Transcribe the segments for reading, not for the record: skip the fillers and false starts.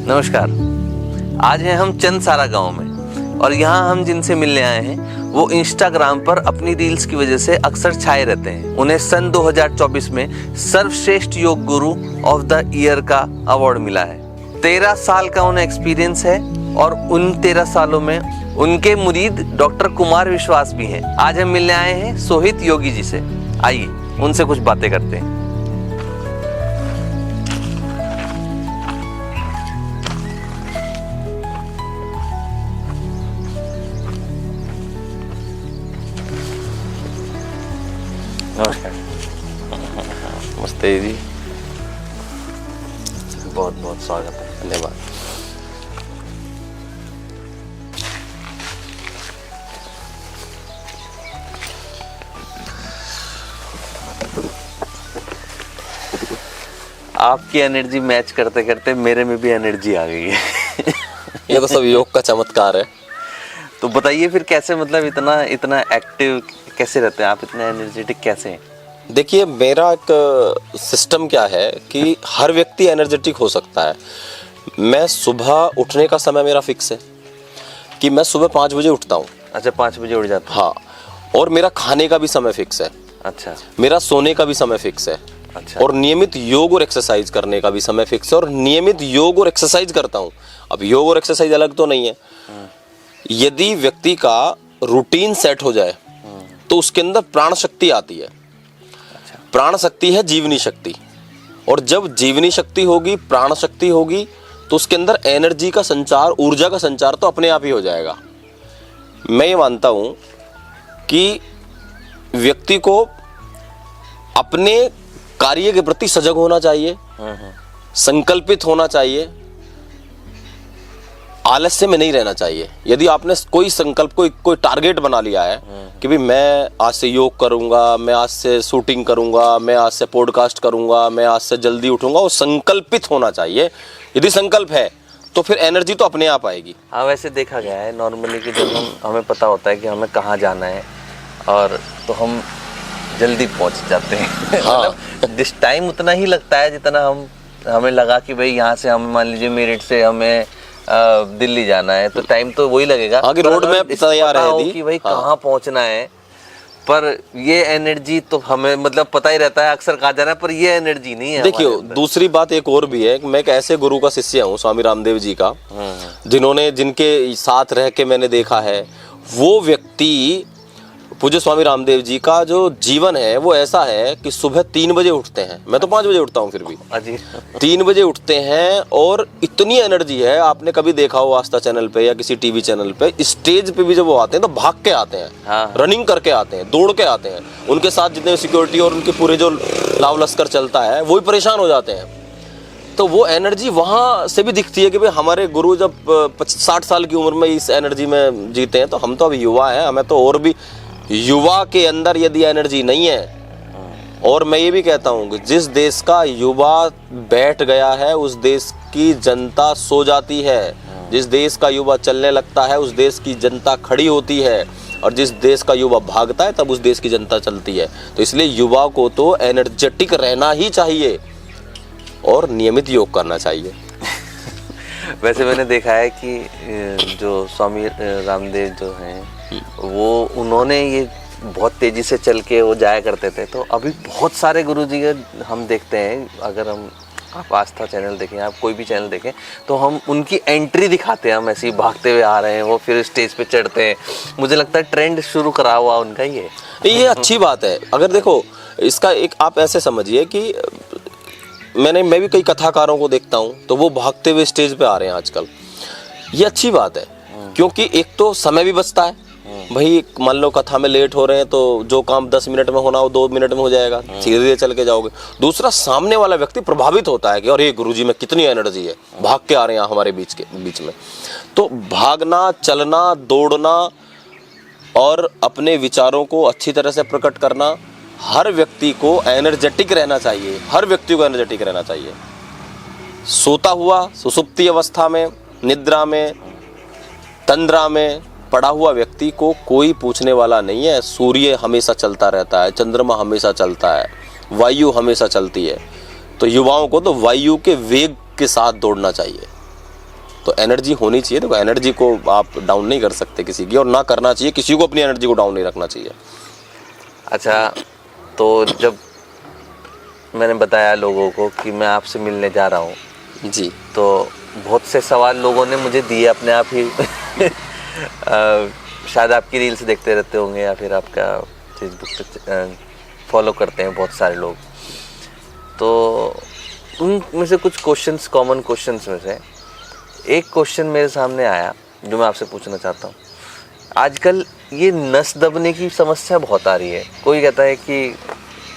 नमस्कार। आज हैं हम चंदसारा गांव में और यहाँ हम जिनसे मिलने आए हैं वो इंस्टाग्राम पर अपनी रील्स की वजह से अक्सर छाए रहते हैं। उन्हें सन 2024 में सर्वश्रेष्ठ yoga guru of the year का अवार्ड मिला है। 13 साल का उन्हें एक्सपीरियंस है और उन 13 सालों में उनके मुरीद डॉक्टर कुमार विश्वास भी हैं। आज हम मिलने आए हैं सोहित योगी जी से। आइए उनसे कुछ बातें करते हैं। नमस्कार। नमस्ते जी, बहुत बहुत स्वागत है। धन्यवाद। आपकी एनर्जी मैच करते करते मेरे में भी एनर्जी आ गई है। ये तो सब योग का चमत्कार है। तो बताइए फिर कैसे, मतलब इतना एक्टिव कैसे रहते हैं आप, इतना एनर्जेटिक कैसे हैं? देखिए, मेरा एक सिस्टम क्या है कि हर व्यक्ति एनर्जेटिक हो सकता है। मैं सुबह उठने का समय मेरा फिक्स है कि मैं सुबह 5 बजे उठता हूँ। अच्छा, 5 बजे उठ जाते हैं? हाँ, और मेरा खाने का भी समय फिक्स है। अच्छा। मेरा सोने का भी समय फिक्स है। अच्छा। और नियमित योग और एक्सरसाइज करने का भी समय फिक्स है और नियमित योग और एक्सरसाइज करता हूँ। अब योग और एक्सरसाइज अलग तो नहीं है। यदि व्यक्ति का रूटीन सेट हो जाए तो उसके अंदर प्राण शक्ति आती है। प्राण शक्ति है जीवनी शक्ति, और जब जीवनी शक्ति होगी, प्राण शक्ति होगी, तो उसके अंदर एनर्जी का संचार, ऊर्जा का संचार तो अपने आप ही हो जाएगा। मैं ये मानता हूं कि व्यक्ति को अपने कार्य के प्रति सजग होना चाहिए, संकल्पित होना चाहिए, आलस्य में नहीं रहना चाहिए। यदि आपने कोई संकल्प, कोई टारगेट बना लिया है कि भाई मैं आज से योग करूंगा, मैं आज से शूटिंग करूंगा, मैं आज से पॉडकास्ट करूंगा, मैं आज से जल्दी उठूंगा, वो संकल्पित होना चाहिए। यदि संकल्प है तो फिर एनर्जी तो अपने आप आएगी। हाँ, वैसे देखा गया है नॉर्मली कि जब हमें पता होता है कि हमें कहाँ जाना है और तो हम जल्दी पहुँच जाते हैं। हाँ। मतलब जिस टाइम उतना ही लगता है जितना हमें लगा कि भाई यहाँ से हम, मान लीजिए मेरठ से हमें दिल्ली जाना है तो टाइम तो वही लगेगा। आगे रोड मैप तैयार है कि भाई कहाँ पहुंचना है, पर ये एनर्जी तो हमें मतलब पता ही रहता है अक्सर कहाँ जाना है, पर ये एनर्जी नहीं है। देखिए, दूसरी बात एक और भी है कि मैं एक ऐसे गुरु का शिष्य हूँ, स्वामी रामदेव जी का, जिनके साथ रह के मैंने देखा है। वो व्यक्ति, पूज्य स्वामी रामदेव जी का जो जीवन है वो ऐसा है कि सुबह 3 बजे उठते हैं। मैं तो 5 बजे उठता हूँ, फिर भी 3 बजे उठते हैं और इतनी एनर्जी है। आपने कभी देखा हो आस्था चैनल पे या किसी टीवी चैनल पे, स्टेज पे भी जब वो आते हैं तो भाग के आते हैं। हाँ। रनिंग करके आते हैं, दौड़ के आते हैं। उनके साथ जितने सिक्योरिटी और उनके पूरे जो लाव लश्कर चलता है वो भी परेशान हो जाते हैं। तो वो एनर्जी वहाँ से भी दिखती है कि भाई हमारे गुरु जब 60 साल की उम्र में इस एनर्जी में जीते हैं, तो हम तो अभी युवा हैं, हमें तो और भी। युवा के अंदर यदि एनर्जी नहीं है, और मैं ये भी कहता हूँ कि जिस देश का युवा बैठ गया है उस देश की जनता सो जाती है। जिस देश का युवा चलने लगता है उस देश की जनता खड़ी होती है, और जिस देश का युवा भागता है तब उस देश की जनता चलती है। तो इसलिए युवा को तो एनर्जेटिक रहना ही चाहिए और नियमित योग करना चाहिए। वैसे मैंने देखा है कि जो स्वामी रामदेव जो हैं वो, उन्होंने ये बहुत तेजी से चल के वो जाया करते थे। तो अभी बहुत सारे गुरुजी हम देखते हैं, अगर आप आस्था चैनल देखें, आप कोई भी चैनल देखें, तो हम उनकी एंट्री दिखाते हैं, हम ऐसे ही भागते हुए आ रहे हैं, वो फिर स्टेज पे चढ़ते हैं। मुझे लगता है ट्रेंड शुरू करा हुआ उनका ये अच्छी बात है। अगर देखो, इसका एक आप ऐसे समझिए कि मैं भी कई कथाकारों को देखता हूँ तो वो भागते हुए स्टेज पे आ रहे हैं आजकल। ये अच्छी बात है, क्योंकि एक तो समय भी बचता है। भाई मान लो कथा में लेट हो रहे हैं तो जो काम 10 मिनट में होना हो 2 मिनट में हो जाएगा, धीरे चल के जाओगे। दूसरा, सामने वाला व्यक्ति प्रभावित होता है कि अरे गुरुजी में कितनी एनर्जी है, भाग के आ रहे हैं हमारे बीच में। तो भागना, चलना, दौड़ना और अपने विचारों को अच्छी तरह से प्रकट करना, हर व्यक्ति को एनर्जेटिक रहना चाहिए। हर व्यक्ति को एनर्जेटिक रहना चाहिए। सोता हुआ, सुसुप्ति अवस्था में, निद्रा में, तंद्रा में पड़ा हुआ व्यक्ति को कोई पूछने वाला नहीं है। सूर्य हमेशा चलता रहता है, चंद्रमा हमेशा चलता है, वायु हमेशा चलती है। तो युवाओं को तो वायु के वेग के साथ दौड़ना चाहिए। तो एनर्जी होनी चाहिए। देखो एनर्जी को आप डाउन नहीं कर सकते किसी की, और ना करना चाहिए किसी को, अपनी एनर्जी को डाउन नहीं रखना चाहिए। अच्छा, तो जब मैंने बताया लोगों को कि मैं आपसे मिलने जा रहा हूँ जी, तो बहुत से सवाल लोगों ने मुझे दिए अपने आप ही शायद आपकी रील्स देखते रहते होंगे या फिर आपका फेसबुक पे फॉलो करते हैं बहुत सारे लोग, तो उनमें से कुछ क्वेश्चंस, कॉमन क्वेश्चंस में से एक क्वेश्चन मेरे सामने आया जो मैं आपसे पूछना चाहता हूँ। आजकल ये नस दबने की समस्या बहुत आ रही है। कोई कहता है कि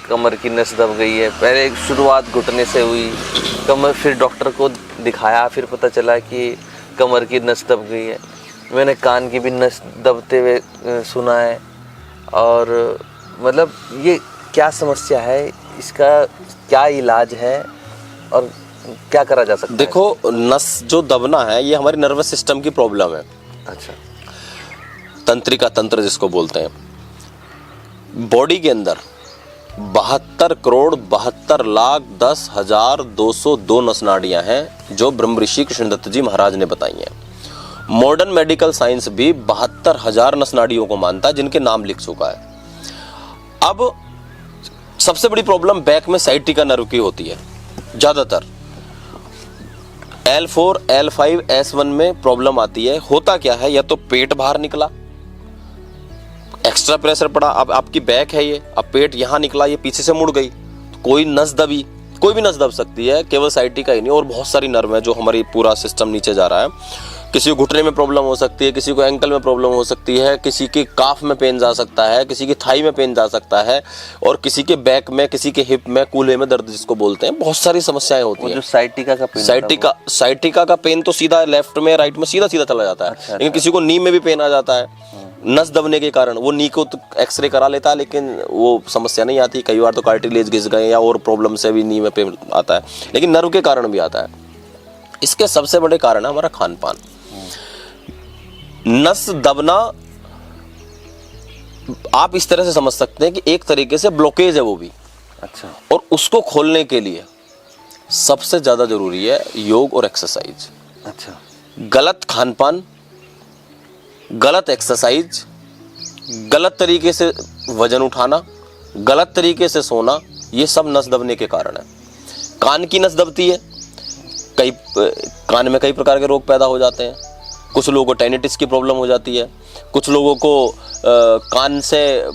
कमर की नस दब गई है, पहले शुरुआत घुटने से हुई, कमर, फिर डॉक्टर को दिखाया, फिर पता चला कि कमर की नस दब गई है। मैंने कान की भी नस दबते हुए सुना है। और मतलब ये क्या समस्या है, इसका क्या इलाज है और क्या करा जा सकता है? देखो नस जो दबना है ये हमारी नर्वस सिस्टम की प्रॉब्लम है। अच्छा, तंत्रिका तंत्र जिसको बोलते हैं। बॉडी के अंदर 72,72,10,202 नस नाड़ियां हैं जो ब्रह्म ऋषि कृष्णदत्त जी महाराज ने बताई हैं। मॉडर्न मेडिकल साइंस भी 72,000 नस नाड़ियों को मानता है, जिनके नाम लिख चुका है। अब सबसे बड़ी प्रॉब्लम बैक में साइटिका नर्व की होती है ज्यादातर। L4, L5, S1 में प्रॉब्लम आती है। होता क्या है, या तो पेट बाहर निकला, एक्स्ट्रा प्रेशर पड़ा, अब आपकी बैक है ये, अब पेट यहां निकला, ये पीछे से मुड़ गई, तो कोई नस दबी। कोई भी नस दब सकती है, केवल साइटिका ही नहीं, और बहुत सारी नर्व है जो हमारी पूरा सिस्टम नीचे जा रहा है। किसी को घुटने में प्रॉब्लम हो सकती है, किसी को एंकल में प्रॉब्लम हो सकती है, किसी के काफ में पेन जा सकता है, किसी की थाई में पेन जा सकता है, और किसी के बैक में, किसी के हिप में, कूल्हे में दर्द जिसको बोलते हैं। बहुत सारी समस्याएं होती हैं। जो साइटिका का पेन, साइटिका का पेन तो सीधा लेफ्ट में, राइट में सीधा सीधा चला जाता है। अच्छा, लेकिन किसी को नी में भी पेन आ जाता है नस दबने के कारण। वो नी को तो एक्सरे करा लेता है, लेकिन वो समस्या नहीं आती। कई बार तो कार्टिलेज घिस गए या और प्रॉब्लम से भी नी में पेन आता है, लेकिन नर्व के कारण भी आता है। इसके सबसे बड़े कारण है हमारा खान पान। नस दबना आप इस तरह से समझ सकते हैं कि एक तरीके से ब्लॉकेज है वो भी। अच्छा, और उसको खोलने के लिए सबसे ज्यादा जरूरी है योग और एक्सरसाइज। अच्छा, गलत खान पान, गलत एक्सरसाइज, गलत तरीके से वजन उठाना, गलत तरीके से सोना, ये सब नस दबने के कारण है। कान की नस दबती है, कान में कई प्रकार के रोग पैदा हो जाते हैं। कुछ लोगों को टेनिटिस की प्रॉब्लम हो जाती है, कुछ लोगों को कान से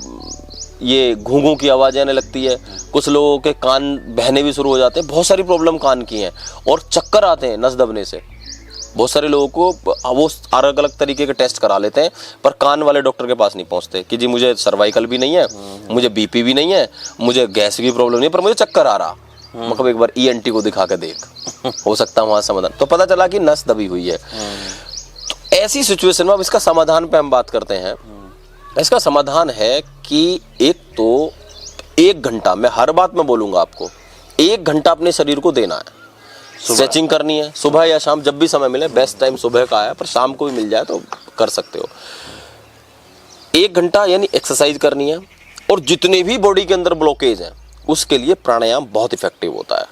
ये घूं-घूं की आवाज़ आने लगती है, कुछ लोगों के कान बहने भी शुरू हो जाते हैं। बहुत सारी प्रॉब्लम कान की हैं, और चक्कर आते हैं नस दबने से। बहुत सारे लोगों को वो अलग अलग तरीके के टेस्ट करा लेते हैं, पर कान वाले डॉक्टर के पास नहीं पहुंचते कि जी मुझे सर्वाइकल भी नहीं है, मुझे बीपी भी नहीं है, मुझे गैस की प्रॉब्लम नहीं है, पर मुझे चक्कर आ रहा। मतलब एक बार ENT को दिखा के देख, हो सकता है वहां समाधान। तो पता चला कि नस दबी हुई है। तो ऐसी सिचुएशन में अब इसका समाधान पे हम बात करते हैं। इसका समाधान है कि एक तो 1 घंटा, मैं हर बात में बोलूंगा आपको, 1 घंटा अपने शरीर को देना है। स्ट्रेचिंग करनी है सुबह या शाम, जब भी समय मिले। बेस्ट टाइम सुबह का है, पर शाम को भी मिल जाए तो कर सकते हो। 1 घंटा यानी एक्सरसाइज करनी है। और जितने भी बॉडी के अंदर ब्लॉकेज हैं उसके लिए प्राणायाम बहुत इफेक्टिव होता है।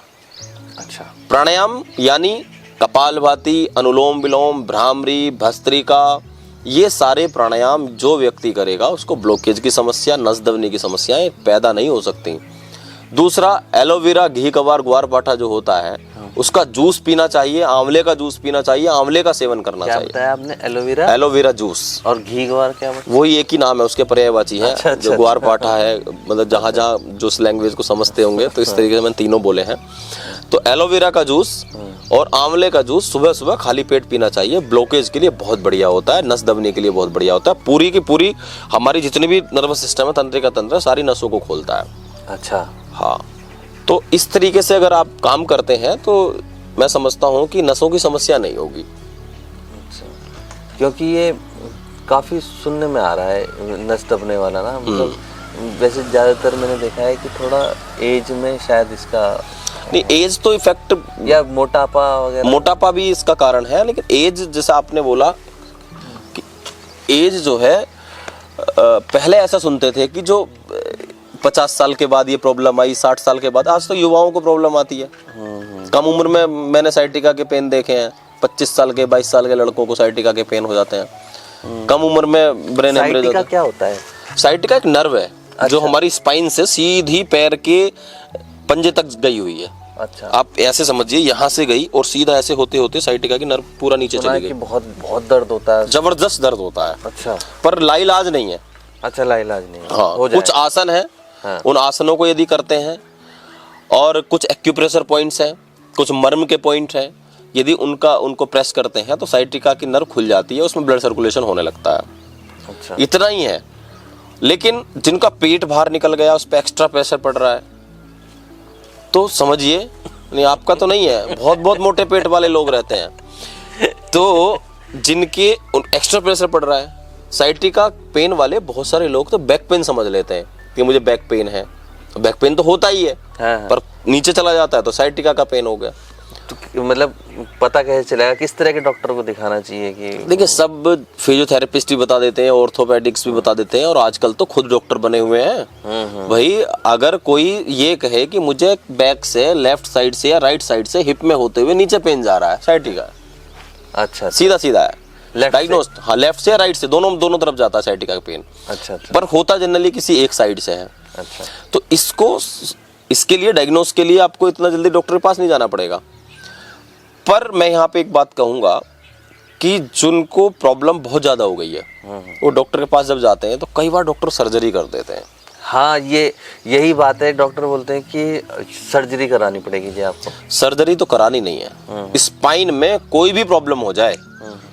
अच्छा, प्राणायाम यानी कपालभाति, अनुलोम विलोम, भ्रामरी, भस्त्रिका, ये सारे प्राणायाम जो व्यक्ति करेगा उसको ब्लॉकेज की समस्या, नस दबने की समस्याएं पैदा नहीं हो सकती। दूसरा, एलोवेरा, घी कवार, ग्वारपाठा जो होता है उसका जूस पीना चाहिए, आंवले का जूस पीना चाहिए, आंवले का सेवन करना क्या चाहिए। बताया आपने? एलोवेरा, एलोवेरा जूस और घी ग्वार क्या बताया? वही एक ही नाम है, उसके पर्यायवाची है। अच्छा, जो ग्वारपाठा है, मतलब जहाँ जहाँ जो उस लैंग्वेज को समझते होंगे, तो इस तरीके से मैंने तीनों बोले हैं। तो एलोवेरा का जूस और आंवले का जूस सुबह सुबह खाली पेट पीना चाहिए। ब्लॉकेज के लिए बहुत बढ़िया होता है, नस दबने के लिए बहुत बढ़िया होता है। पूरी की पूरी हमारी जितनी भी नर्वस सिस्टम है, तंत्रिका तंत्र, सारी नसों को खोलता है। अच्छा, हाँ, तो इस तरीके से अगर आप काम करते हैं तो मैं समझता हूँ कि नसों की समस्या नहीं होगी। क्योंकि ये काफी सुनने में आ रहा है नस दबने वाला ना, मतलब वैसे ज्यादातर मैंने देखा है कि थोड़ा एज में शायद इसका नहीं, एज तो इफेक्ट, या मोटापा वगैरह, मोटापा भी इसका कारण है। लेकिन एज, जैसा आपने बोला कि एज जो है, पहले ऐसा सुनते थे कि जो 50 साल के बाद ये प्रॉब्लम आई, 60 साल के बाद। आज तो युवाओं को प्रॉब्लम आती है। कम उम्र में मैंने साइटिका के पेन देखे हैं, 25 साल के 22 साल के लड़कों को साइटिका के पेन हो जाते हैं, कम उम्र में ब्रेन हेमरेज होता है। क्या होता है? साइटिका एक नर्व है जो हमारी स्पाइन से सीधी पैर के पंजे तक गई हुई है। अच्छा, आप ऐसे समझिए, यहाँ से गई और सीधा ऐसे होते होते साइटिका की नर्व पूरा नीचे चली गई। बहुत बहुत दर्द होता है, जबरदस्त दर्द होता है। अच्छा, पर लाइलाज नहीं है। अच्छा, लाइलाज नहीं है। हाँ, हो कुछ जाएगा। आसन है, हाँ। उन आसनों को यदि करते हैं और कुछ एक्यूप्रेशर पॉइंट्स हैं, कुछ मर्म के पॉइंट हैं, यदि उनको प्रेस करते हैं तो साइटिका की नर्व खुल जाती है, उसमें ब्लड सर्कुलेशन होने लगता है। अच्छा, इतना ही है। लेकिन जिनका पेट बाहर निकल गया, उस पर एक्स्ट्रा प्रेशर पड़ रहा है, तो समझिए, नहीं आपका तो नहीं है, बहुत बहुत मोटे पेट वाले लोग रहते हैं, तो जिनके एक्स्ट्रा प्रेशर पड़ रहा है, साइटिका पेन वाले बहुत सारे लोग तो बैक पेन समझ लेते हैं कि मुझे बैक पेन है। बैक पेन तो होता ही है, हाँ। पर नीचे चला जाता है तो साइटिका का पेन हो गया। तो मतलब पता कैसे चलेगा, किस तरह के डॉक्टर को दिखाना चाहिए? कि देखिए, सब फिजियोथेरेपिस्ट भी बता देते हैं, ऑर्थोपेडिक्स भी बता देते हैं, और आजकल तो खुद डॉक्टर बने हुए हैं। भाई, अगर कोई ये कहे कि मुझे बैक से, लेफ्ट साइड से या राइट साइड से, हिप में होते हुए नीचे पेन जा रहा है, साइटिका। अच्छा, सीधा सीधा है लेफ्ट डायग्नोस। हाँ, लेफ्ट से या राइट से, दोनों तरफ जाता है साइटिका का पेन। अच्छा, अच्छा, पर होता जनरली किसी एक साइड से है। अच्छा, तो इसके लिए डायग्नोस के लिए आपको इतना जल्दी डॉक्टर के पास नहीं जाना पड़ेगा। पर मैं यहाँ पे एक बात कहूंगा कि जिनको प्रॉब्लम बहुत ज्यादा हो गई है, वो डॉक्टर के पास जब जाते हैं तो कई बार डॉक्टर सर्जरी कर देते हैं। हाँ, यही बात है। डॉक्टर बोलते हैं कि सर्जरी करानी पड़ेगी जी आपको। सर्जरी तो करानी नहीं है। स्पाइन में कोई भी प्रॉब्लम हो जाए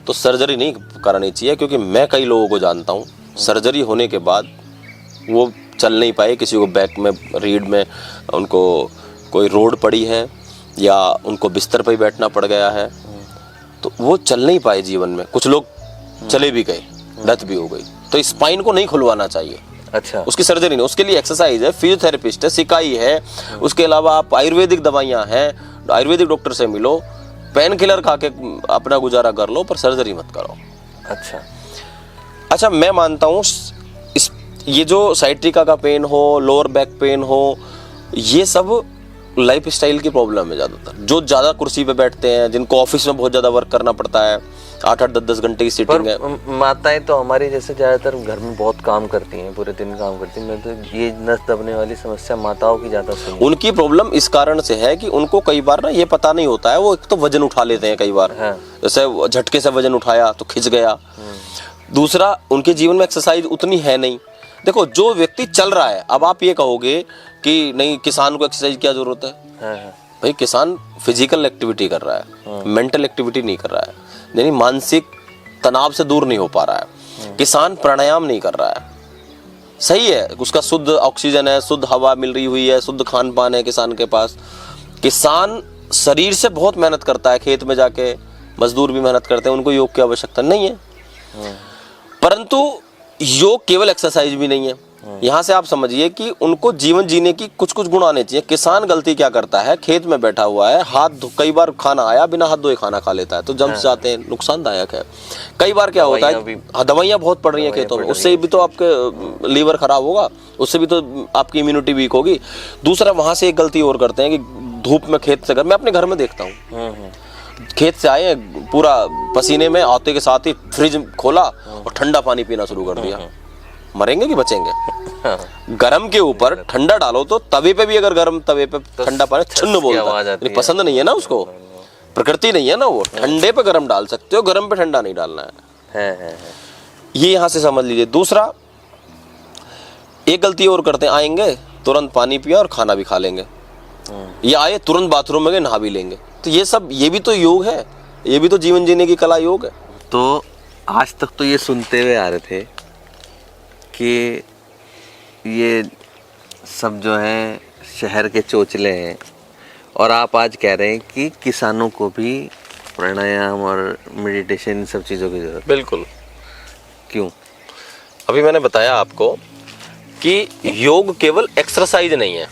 तो सर्जरी नहीं करानी चाहिए, क्योंकि मैं कई लोगों को जानता हूँ, सर्जरी होने के बाद वो चल नहीं पाए, किसी को बैक में, रीढ़ में उनको कोई रोड पड़ी है या उनको बिस्तर पर ही बैठना पड़ गया है, तो वो चल नहीं पाए जीवन में। कुछ लोग चले भी गए, डेथ भी हो गई। तो स्पाइन को नहीं खुलवाना चाहिए। अच्छा, उसकी सर्जरी नहीं, उसके लिए एक्सरसाइज है, फिजियोथेरेपिस्ट है, सिकाई है, उसके अलावा आप आयुर्वेदिक दवाइयाँ हैं, आयुर्वेदिक डॉक्टर से मिलो, पेन किलर खा के अपना गुजारा कर लो, पर सर्जरी मत करो। अच्छा, मैं मानता हूँ ये जो साइटिका का पेन हो, लोअर बैक पेन हो, ये सब लाइफ स्टाइल की प्रॉब्लम है ज़्यादातर। जो ज़्यादा कुर्सी पे बैठते हैं, जिनको ऑफिस में बहुत ज़्यादा वर्क करना पड़ता है, 8-8, 10-10 घंटे की सीटिंग है। माताएं तो हमारी जैसे ज़्यादातर घर में बहुत काम करती हैं, पूरे दिन काम करती हैं। मैं तो ये नस दबने वाली समस्या माताओं की ज़्यादा सुनी। उनकी प्रॉब्लम इस कारण से है कि उनको कई बार ना ये पता नहीं होता है, वो एक तो वजन उठा लेते हैं कई बार। हाँ। जैसे झटके से वजन उठाया तो खिंच गया। दूसरा, उनके जीवन में एक्सरसाइज उतनी है नहीं। देखो, जो व्यक्ति चल रहा है, अब आप ये कहोगे कि नहीं, किसान को एक्सरसाइज की क्या जरूरत है? भाई, किसान फिजिकल एक्टिविटी कर रहा है, मेंटल एक्टिविटी नहीं कर रहा है, यानी मानसिक तनाव से दूर नहीं हो पा रहा है। किसान प्राणायाम नहीं कर रहा है, सही है, उसका शुद्ध ऑक्सीजन है, शुद्ध हवा मिल रही हुई है, शुद्ध खान पान है किसान के पास। किसान शरीर से बहुत मेहनत करता है, खेत में जाके मजदूर भी मेहनत करते हैं, उनको योग की आवश्यकता नहीं है। परंतु योग केवल एक्सरसाइज भी नहीं है। यहाँ से आप समझिए कि उनको जीवन जीने की कुछ कुछ गुण आने चाहिए। किसान गलती क्या करता है, खेत में बैठा हुआ है, कई बार खाना आया, बिना हाथ धोए खाना खा लेता है, तो जम्स जाते हैं, नुकसानदायक है। कई बार क्या होता है, दवाइयाँ बहुत पड़ रही हैं खेतों में, उससे भी तो आपके लीवर खराब होगा, उससे भी तो आपकी इम्यूनिटी वीक होगी। दूसरा, वहां से एक गलती और करते हैं कि धूप में खेत से मैं अपने घर में देखता हूँ, खेत से आए पूरा पसीने में, आते के साथ ही फ्रिज खोला और ठंडा पानी पीना शुरू कर दिया। मरेंगे कि बचेंगे? गरम के ऊपर ठंडा डालो तो तवे पे भी, अगर गरम तवे पे ठंडा पानी छन्न बोलता है, पसंद नहीं है ना उसको, प्रकृति नहीं है ना वो। ठंडे पे गरम डाल सकते हो, गरम पे ठंडा नहीं डालना है। ये यहाँ से समझ लीजिए। दूसरा, एक गलती और करते हैं, आएंगे तुरंत पानी पिया और खाना भी खा लेंगे, या आए तुरंत बाथरूम में गए नहा भी लेंगे। तो ये भी तो योग है, ये भी तो जीवन जीने की कला योग है। तो आज तक तो ये सुनते हुए आ रहे थे कि ये सब जो है शहर के चोचले हैं, और आप आज कह रहे हैं कि किसानों को भी प्राणायाम और मेडिटेशन, सब चीज़ों की जरूरत। बिल्कुल। क्यों? अभी मैंने बताया आपको कि योग केवल एक्सरसाइज नहीं है।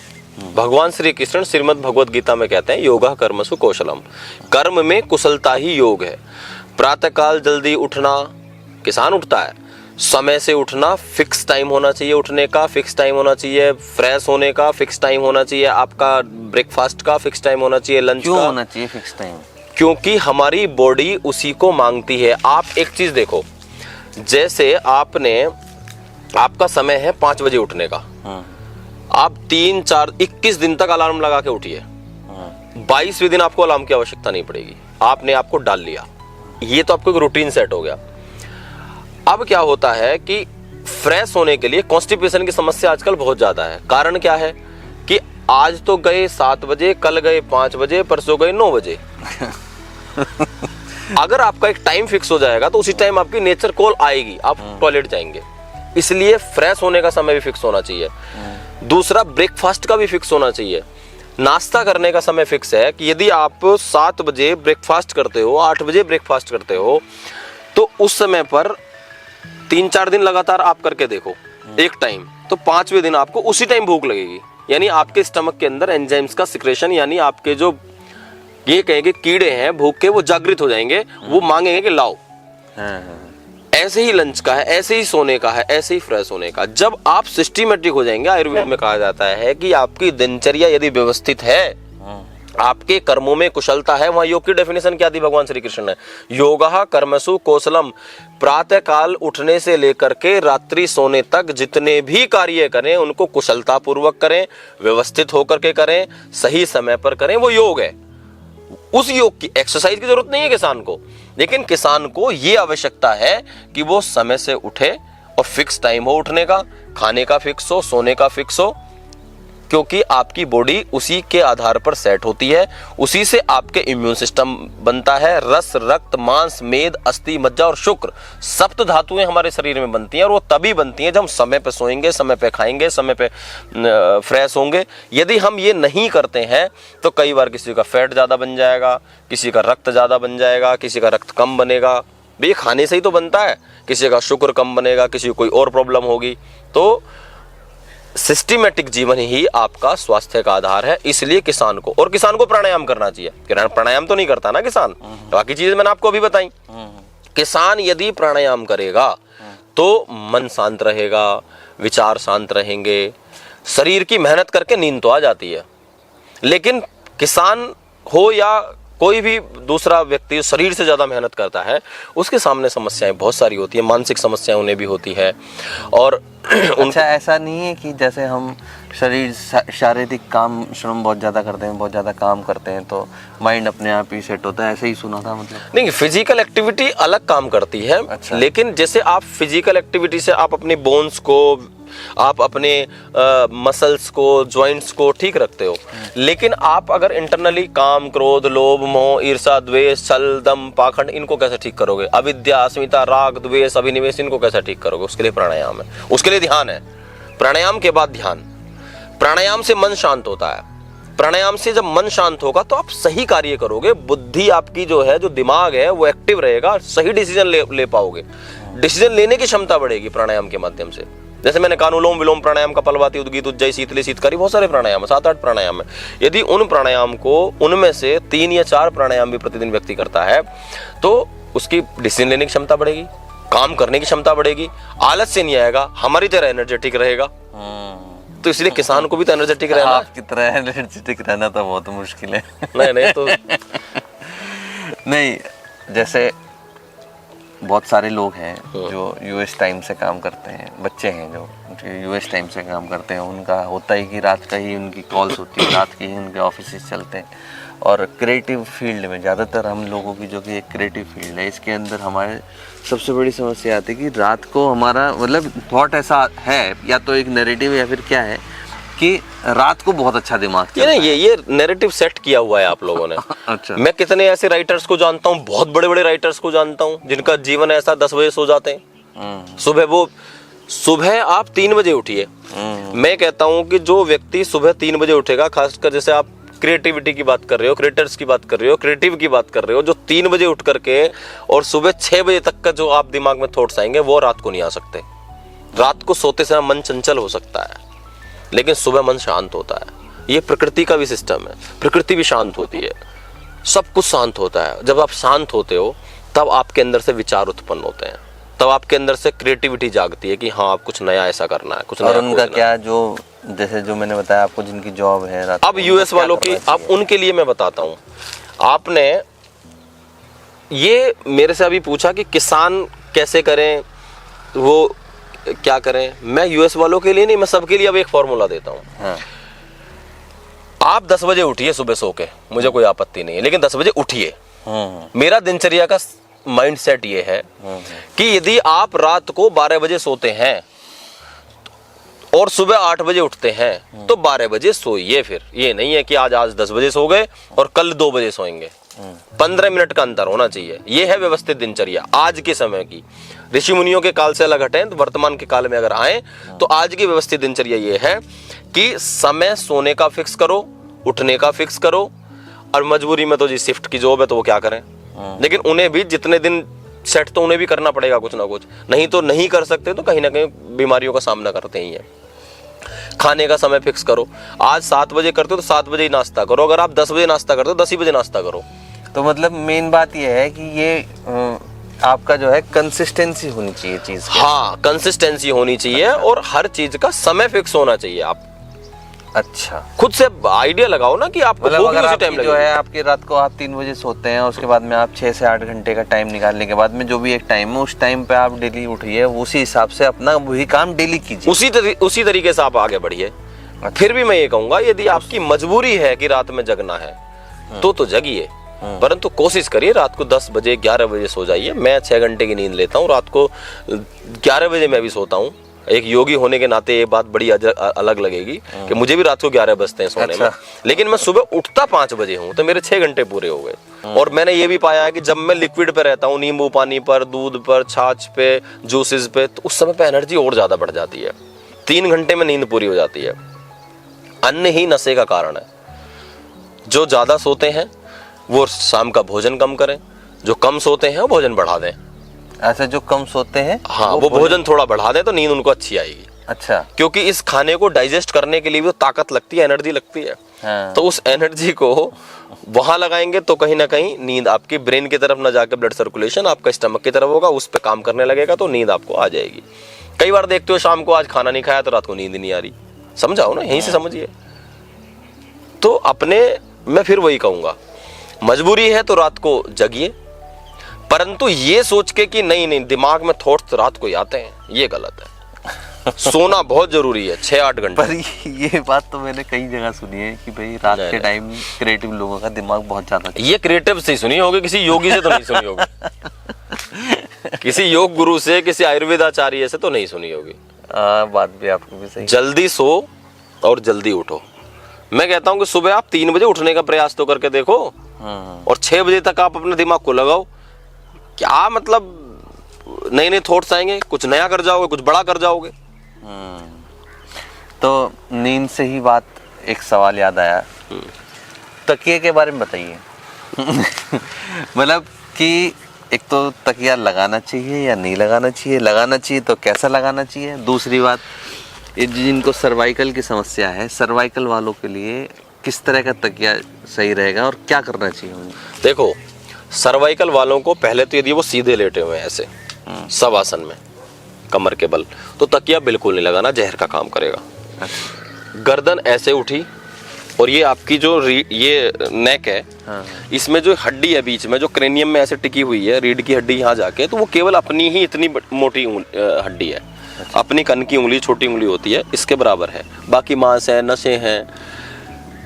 भगवान श्री कृष्ण श्रीमद् भगवद गीता में कहते हैं, योगा कर्मसु कौशलम, कर्म में कुशलता ही योग है। प्रातः काल जल्दी उठना, किसान उठता है, समय से उठना, फिक्स टाइम होना चाहिए उठने का, फिक्स टाइम होना चाहिए फ्रेश होने का, फिक्स टाइम होना चाहिए आपका ब्रेकफास्ट का, फिक्स टाइम होना चाहिए लंच का। क्यों होना चाहिए फिक्स टाइम? क्योंकि हमारी बॉडी उसी को मांगती है। आप एक चीज देखो, जैसे आपका समय है 5 बजे उठने का, आप 3, 4, 21 दिन तक अलार्म लगा के उठिए, 22वें दिन आपको अलार्म की आवश्यकता नहीं पड़ेगी, आपने आपको डाल लिया, ये तो आपको एक रूटीन सेट हो गया। अब क्या होता है कि फ्रेश होने के लिए कॉन्स्टिपेशन की समस्या आजकल बहुत ज्यादा है। कारण क्या है कि आज तो गए 7 बजे, कल गए 5 बजे, परसों गए 9 बजे। अगर आपका एक टाइम फिक्स हो जाएगा तो उसी टाइम आपकी नेचर कॉल आएगी, आप टॉयलेट जाएंगे। इसलिए फ्रेश होने का समय भी फिक्स होना चाहिए। दूसरा, ब्रेकफास्ट का भी फिक्स होना चाहिए। नाश्ता करने का समय फिक्स है कि यदि आप 7 बजे ब्रेकफास्ट करते हो, 8 बजे ब्रेकफास्ट करते हो, तो उस समय पर 3-4 दिन लगातार आप करके देखो एक टाइम, तो 5वें दिन आपको उसी टाइम भूख लगेगी। यानी आपके स्टमक के अंदर एंजाइम्स का सिक्रेशन, यानी आपके जो ये कहेंगे कीड़े हैं भूख के, वो जागृत हो जाएंगे, वो मांगेंगे कि लाओ। ऐसे ही लंच का है, ऐसे ही सोने का है, ऐसे ही फ्रेश होने का। जब आप सिस्टमेटिक हो जाएंगे, आयुर्वेद में कहा जाता है कि आपकी दिनचर्या यदि व्यवस्थित है, आपके कर्मों में कुशलता है। वहां योग की डेफिनेशन क्या दी भगवान श्री कृष्ण ने? योगः कर्मसु कौशलम। प्रातः काल उठने से लेकर के रात्रि सोने तक जितने भी कार्य करें उनको कुशलता पूर्वक करें, व्यवस्थित होकर के करें, सही समय पर करें, वो योग है। उस योग की एक्सरसाइज की जरूरत नहीं है किसान को, लेकिन किसान को ये आवश्यकता है कि वो समय से उठे और फिक्स टाइम हो उठने का, खाने का फिक्स हो, सोने का फिक्स हो, क्योंकि आपकी बॉडी उसी के आधार पर सेट होती है। उसी से आपके इम्यून सिस्टम बनता है। रस, रक्त, मांस, मेद, अस्थि, मज्जा और शुक्र, सप्त धातुएं हमारे शरीर में बनती हैं, और वो तभी बनती हैं जब हम समय पे सोएंगे, समय पे खाएंगे, समय पे फ्रेश होंगे। यदि हम ये नहीं करते हैं तो कई बार किसी का फैट ज्यादा बन जाएगा, किसी का रक्त ज्यादा बन जाएगा, किसी का रक्त कम बनेगा। ये खाने से ही तो बनता है। किसी का शुक्र कम बनेगा, किसी को कोई और प्रॉब्लम होगी। तो सिस्टमेटिक जीवन ही आपका स्वास्थ्य का आधार है। इसलिए किसान को प्राणायाम करना चाहिए। प्राणायाम तो नहीं करता ना किसान, बाकी चीजें मैंने आपको अभी बताई। किसान यदि प्राणायाम करेगा तो मन शांत रहेगा, विचार शांत रहेंगे। शरीर की मेहनत करके नींद तो आ जाती है, लेकिन किसान हो या कोई भी दूसरा व्यक्ति शरीर से ज्यादा मेहनत करता है, उसके सामने समस्याएं बहुत सारी होती है, मानसिक समस्याएं उन्हें भी होती है। और अच्छा, ऐसा नहीं है कि जैसे हम शारीरिक काम श्रम बहुत ज्यादा करते हैं, बहुत ज्यादा काम करते हैं, तो माइंड अपने आप ही सेट होता है, ऐसे ही सुना था मतलब? नहीं, फिजिकल एक्टिविटी अलग काम करती है। अच्छा। लेकिन जैसे आप फिजिकल एक्टिविटी से आप अपने बोन्स को, आप अपने मसल्स को, जॉइंट्स को ठीक रखते हो, लेकिन आप अगर इंटरनली काम, क्रोध, लोभ, मोह, ईर्षा, द्वेष, छल, दम, पाखंड, इनको कैसे ठीक करोगे? अविद्या, अस्मिता, राग, द्वेष, अभिनिवेश, इनको कैसे ठीक करोगे? उसके लिए प्राणायाम है, उसके लिए ध्यान है। प्राणायाम के बाद ध्यान। प्राणायाम से मन शांत होता है। प्राणायाम से जब मन शांत होगा तो आप सही कार्य करोगे। बुद्धि आपकी जो है, जो दिमाग है, वो एक्टिव रहेगा, सही डिसीजन ले पाओगे। डिसीजन लेने की क्षमता बढ़ेगी प्राणायाम के माध्यम से। जैसे मैंने अनुलोम विलोम प्राणायाम, कपालभाति, उद्गीत, उज्जयी, शीतली, शीतकारी, बहुत सारे प्राणायाम है, 7-8 प्राणायाम है। यदि उन प्राणायाम को, उनमें से 3 या 4 प्राणायाम भी प्रतिदिन व्यक्ति करता है तो उसकी डिसीजन लेने की क्षमता बढ़ेगी, काम करने की क्षमता बढ़ेगी, आलस से नहीं आएगा, हमारी तरह एनर्जेटिक रहेगा। तो इसलिए किसान को भी तो एनर्जेटिक रहना। आपकी तरह एनर्जेटिक रहना तो बहुत मुश्किल है। नहीं तो नहीं, जैसे बहुत सारे लोग हैं जो यूएस टाइम से काम करते हैं, बच्चे हैं जो यूएस टाइम से काम करते हैं, उनका होता है कि रात का ही उनकी कॉल्स होती है, रात के ही उनके ऑफिस चलते हैं। और क्रिएटिव फील्ड में ज़्यादातर हम लोगों की जो कि एक क्रिएटिव फील्ड है, इसके अंदर हमारे सबसे बड़ी समस्या आती है कि रात को हमारा मतलब थॉट ऐसा है, या तो एक नैरेटिव या फिर क्या है कि रात को बहुत अच्छा दिमाग चलता है। ये नैरेटिव सेट किया हुआ है आप लोगों ने। अच्छा। मैं कितने ऐसे राइटर्स को जानता हूँ, बहुत बड़े बड़े राइटर्स को जानता हूँ, जिनका जीवन ऐसा 10 बजे सो जाते हैं। सुबह आप 3 बजे उठिए। मैं कहता हूँ कि जो व्यक्ति सुबह 3 बजे उठेगा, खासकर जैसे आप क्रिएटिविटी की बात कर रहे हो, क्रिएटर्स की बात कर रहे हो, क्रिएटिव की बात कर रहे हो, जो 3 बजे उठ करके और सुबह 6 बजे तक का जो आप दिमाग में थॉट्स आएंगे, वो रात को नहीं आ सकते। रात को सोते समय मन चंचल हो सकता है, लेकिन सुबह मन शांत होता है। ये प्रकृति का भी सिस्टम है, प्रकृति भी शांत होती है, सब कुछ शांत होता है। जब आप शांत होते हो तब आपके अंदर से विचार उत्पन्न होते हैं, तब आपके अंदर से क्रिएटिविटी जागती है कि हाँ, आप कुछ नया ऐसा करना है, कुछ नया। और उनका क्या, जो जैसे जो मैंने बताया आपको, जिनकी जॉब है रात, अब यूएस वालों की, अब उनके लिए मैं बताता हूँ। आपने ये मेरे से अभी पूछा कि किसान कैसे करें, वो क्या करें। मैं यूएस वालों के लिए नहीं, मैं सबके लिए अब एक फॉर्मूला देता हूँ। हाँ। आप 10 बजे उठिए सुबह सो के, मुझे कोई आपत्ति नहीं है, लेकिन 10 बजे उठिए। मेरा दिनचर्या का माइंड सेट ये है कि यदि आप रात को 12 बजे सोते हैं और सुबह 8 बजे उठते हैं तो 12 बजे सोइए। फिर ये नहीं है कि आज 10 बजे सो गए और कल 2 बजे सोएंगे। 15 मिनट का अंतर होना चाहिए। ये है व्यवस्थित दिनचर्या आज के समय की। ऋषि मुनियों के काल से अलग हटें तो वर्तमान के काल में अगर आए तो आज की व्यवस्थित दिनचर्या ये है कि समय सोने का फिक्स करो, उठने का फिक्स करो। और मजबूरी में तो जी शिफ्ट की जॉब है तो वो क्या करें, लेकिन उन्हें भी जितने दिन सेट तो उन्हें भी करना पड़ेगा कुछ ना कुछ, नहीं तो नहीं कर सकते तो कहीं ना कहीं बीमारियों का सामना करते ही हैं। खाने का समय फिक्स करो। आज 7 बजे करते हो तो 7 बजे ही नाश्ता करो। अगर आप 10 बजे नाश्ता करते हो 10 ही बजे नाश्ता करो। तो मतलब मेन बात यह है कि ये आपका जो है कंसिस्टेंसी होनी चाहिए चीज की। हाँ, कंसिस्टेंसी होनी चाहिए और हर चीज का समय फिक्स होना चाहिए। आप अच्छा खुद से आइडिया लगाओ ना कि आपको मतलब अगर उसी आपकी टाइम जो है आपकी रात को आप 3 बजे सोते हैं, उसके बाद में आप 6 से 8 घंटे का टाइम निकालने के बाद में जो भी एक टाइम है उस टाइम पे आप डेली उठिए, उसी हिसाब से अपना वही काम डेली कीजिए। उसी तरीके से आप आगे बढ़िए। फिर भी मैं ये कहूंगा यदि आपकी मजबूरी है कि रात में जगना है तो जगिए, परंतु कोशिश करिए रात को 10 बजे 11 बजे सो जाइए। मैं 6 घंटे की नींद लेता हूँ, रात को 11 बजे मैं भी सोता हूँ। एक योगी होने के नाते ये बात बड़ी अलग लगेगी कि मुझे भी रात को 11 बजते हैं सोने में, लेकिन मैं सुबह उठता 5 बजे हूँ तो मेरे 6 घंटे पूरे हो गए। और मैंने ये भी पाया है कि जब मैं लिक्विड पे रहता हूँ, नींबू पानी पर, दूध पर, छाछ पे, जूसेस पे, तो उस समय पे एनर्जी और ज्यादा बढ़ जाती है। 3 घंटे में नींद पूरी हो जाती है। अन्न ही नशे का कारण है। जो ज्यादा सोते हैं वो शाम का भोजन कम करें, जो कम सोते हैं वो भोजन बढ़ा दें। ऐसा जो कम सोते हैं हाँ, वो भोजन थोड़ा बढ़ा दें तो नींद उनको अच्छी आएगी। अच्छा, क्योंकि इस खाने को डाइजेस्ट करने के लिए भी ताकत लगती है, एनर्जी लगती है। हाँ। तो उस एनर्जी को वहां लगाएंगे तो कहीं ना कहीं नींद आपकी ब्रेन की तरफ ना जाकर ब्लड सर्कुलेशन आपका स्टमक की तरफ होगा, उस पर काम करने लगेगा तो नींद आपको आ जाएगी। कई बार देखते हो शाम को आज खाना नहीं खाया तो रात को नींद नहीं आ रही। समझाओ ना, यहीं से समझिए। तो अपने मैं फिर वही कहूंगा, मजबूरी है तो रात को जगिए, परंतु ये सोच के कि नहीं दिमाग में थॉट्स रात को ही आते हैं, ये गलत है। सोना बहुत जरूरी है, 6-8 घंटे। पर ये बात तो मैंने कई जगह सुनी है कि भाई रात के टाइम क्रिएटिव लोगों का दिमाग बहुत ज्यादा। ये क्रिएटिव से सुनी होगी, किसी योगी से तो नहीं सुनी होगी। किसी योग गुरु से, किसी आयुर्वेद आचार्य से तो नहीं सुनी होगी। बात भी आपको भी सही। जल्दी सो और जल्दी उठो। मैं कहता हूँ कि सुबह आप 3 बजे उठने का प्रयास तो करके देखो और 6 बजे तक आप अपने दिमाग को लगाओ। क्या मतलब नए थॉट्स आएंगे, कुछ नया कर जाओगे, कुछ बड़ा कर जाओगे। तो नींद से ही बात, एक सवाल याद आया, तकिए के बारे में बताइए। मतलब कि एक तो तकिया लगाना चाहिए या नहीं लगाना चाहिए, लगाना चाहिए तो कैसा लगाना चाहिए। दूसरी बात, ये जिनको सर्वाइकल की समस्या है, सर्वाइकल वालों के लिए किस तरह का तकिया सही रहेगा और क्या करना चाहिए उन्हें। देखो, सर्वाइकल वालों को पहले तो यदि वो सीधे लेटे हुए हैं ऐसे सब आसन में कमर के बल, तो तकिया बिल्कुल नहीं लगाना, जहर का काम करेगा। गर्दन ऐसे उठी और ये आपकी जो ये नेक है, इसमें जो हड्डी है बीच में, जो क्रेनियम में ऐसे टिकी हुई है, रीढ़ की हड्डी यहाँ जाके, तो वो केवल अपनी ही इतनी मोटी हड्डी है। अपनी कन की उंगली, छोटी उंगली होती है, इसके बराबर है। बाकी मांस है, नसें हैं।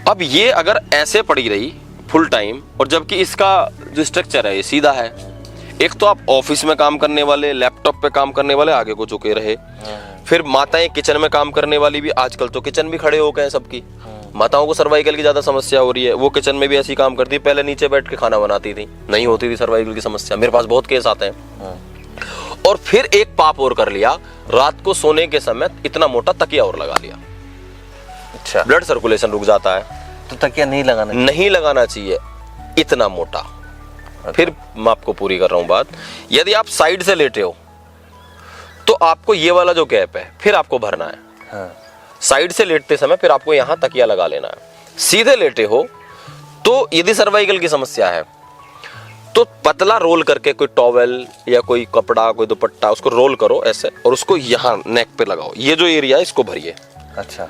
अब ये अगर ऐसे पड़ी रही फुल टाइम, और जबकि इसका जो स्ट्रक्चर है ये सीधा है, एक तो आप ऑफिस में काम करने वाले, लैपटॉप पे काम करने वाले आगे को झुके रहे, फिर माताएं किचन में काम करने वाली भी, आजकल तो किचन भी खड़े हो गए हैं सबकी। माताओं को सर्वाइकल की ज्यादा समस्या हो रही है, वो किचन में भी ऐसी काम करती, पहले नीचे बैठ के खाना बनाती थी, नहीं होती थी सर्वाइकल की समस्या। मेरे पास बहुत केस आते हैं। और फिर एक पाप और कर लिया, रात को सोने के समय इतना मोटा तकिया और लगा लिया। अच्छा, ब्लड सर्कुलेशन रुक जाता है। तो तकिया नहीं लगाना चाहिए इतना मोटा। फिर मैं आपको पूरी कर रहा हूं बात, यदि आप साइड से लेटे हो तो आपको ये वाला जो गैप है फिर आपको भरना है। हाँ। साइड से लेटते समय फिर आपको यहां तकिया लगा लेना है। सीधे लेटे हो तो यदि सर्वाइकल की समस्या है तो पतला रोल करके, कोई टॉवेल या कोई कपड़ा, कोई दुपट्टा, उसको रोल करो ऐसे और उसको यहां नेक पे लगाओ। ये जो एरिया है इसको भरिए। अच्छा,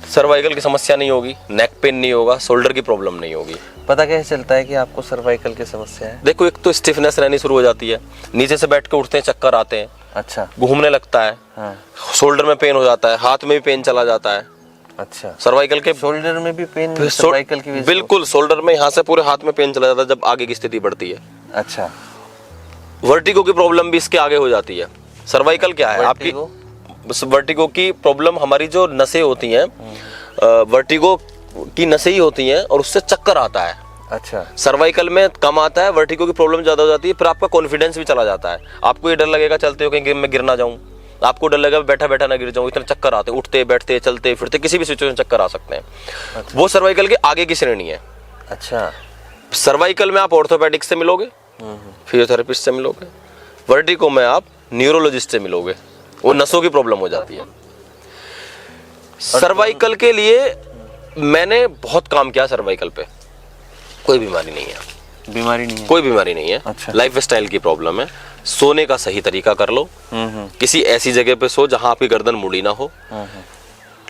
सर्वाइकल की समस्या नहीं होगी, नेक पेन नहीं होगा, शोल्डर की प्रॉब्लम नहीं होगी। पता कैसे चलता है कि आपको सर्वाइकल की समस्या है? देखो, एक तो स्टिफनेस रहनी शुरू हो जाती है, नीचे से बैठ के उठते हैं चक्कर आते हैं, अच्छा, घूमने लगता है, हाँ, शोल्डर में पेन हो जाता है, हाथ में भी पेन चला जाता है। अच्छा, सर्वाइकल के शोल्डर में भी पेन सर्वाइकल की वजह से? बिल्कुल, शोल्डर में यहाँ से पूरे हाथ में पेन चला जाता है जब आगे की स्थिति बढ़ती है। अच्छा, वर्टिगो की प्रॉब्लम भी इसके आगे हो जाती है। सर्वाइकल क्या है आपकी? वर्टिगो की प्रॉब्लम, हमारी जो नसें होती हैं, वर्टिगो की नसें ही होती हैं और उससे चक्कर आता है। अच्छा, सर्वाइकल में कम आता है, वर्टिगो की प्रॉब्लम ज्यादा हो जाती है, फिर आपका कॉन्फिडेंस भी चला जाता है। आपको ये डर लगेगा चलते हो कहीं मैं गिर ना जाऊं, आपको डर लगेगा बैठा बैठा ना गिर जाऊं, इतने चक्कर आते हैं, उठते बैठते चलते फिरते किसी भी सिचुएशन चक्कर आ सकते हैं। अच्छा, वो सर्वाइकल के आगे की श्रेणी है। अच्छा, सर्वाइकल में आप ऑर्थोपेडिक से मिलोगे, फिजियोथेरेपिस्ट से मिलोगे, वर्टिगो में आप न्यूरोलॉजिस्ट से मिलोगे, वो नसों की प्रॉब्लम हो जाती है। सर्वाइकल के लिए मैंने बहुत काम किया, सर्वाइकल पे कोई बीमारी नहीं है, बीमारी नहीं है, कोई बीमारी नहीं है। अच्छा, लाइफ स्टाइल की प्रॉब्लम है। सोने का सही तरीका कर लो, किसी ऐसी जगह पे सो जहां आपकी गर्दन मुड़ी ना हो।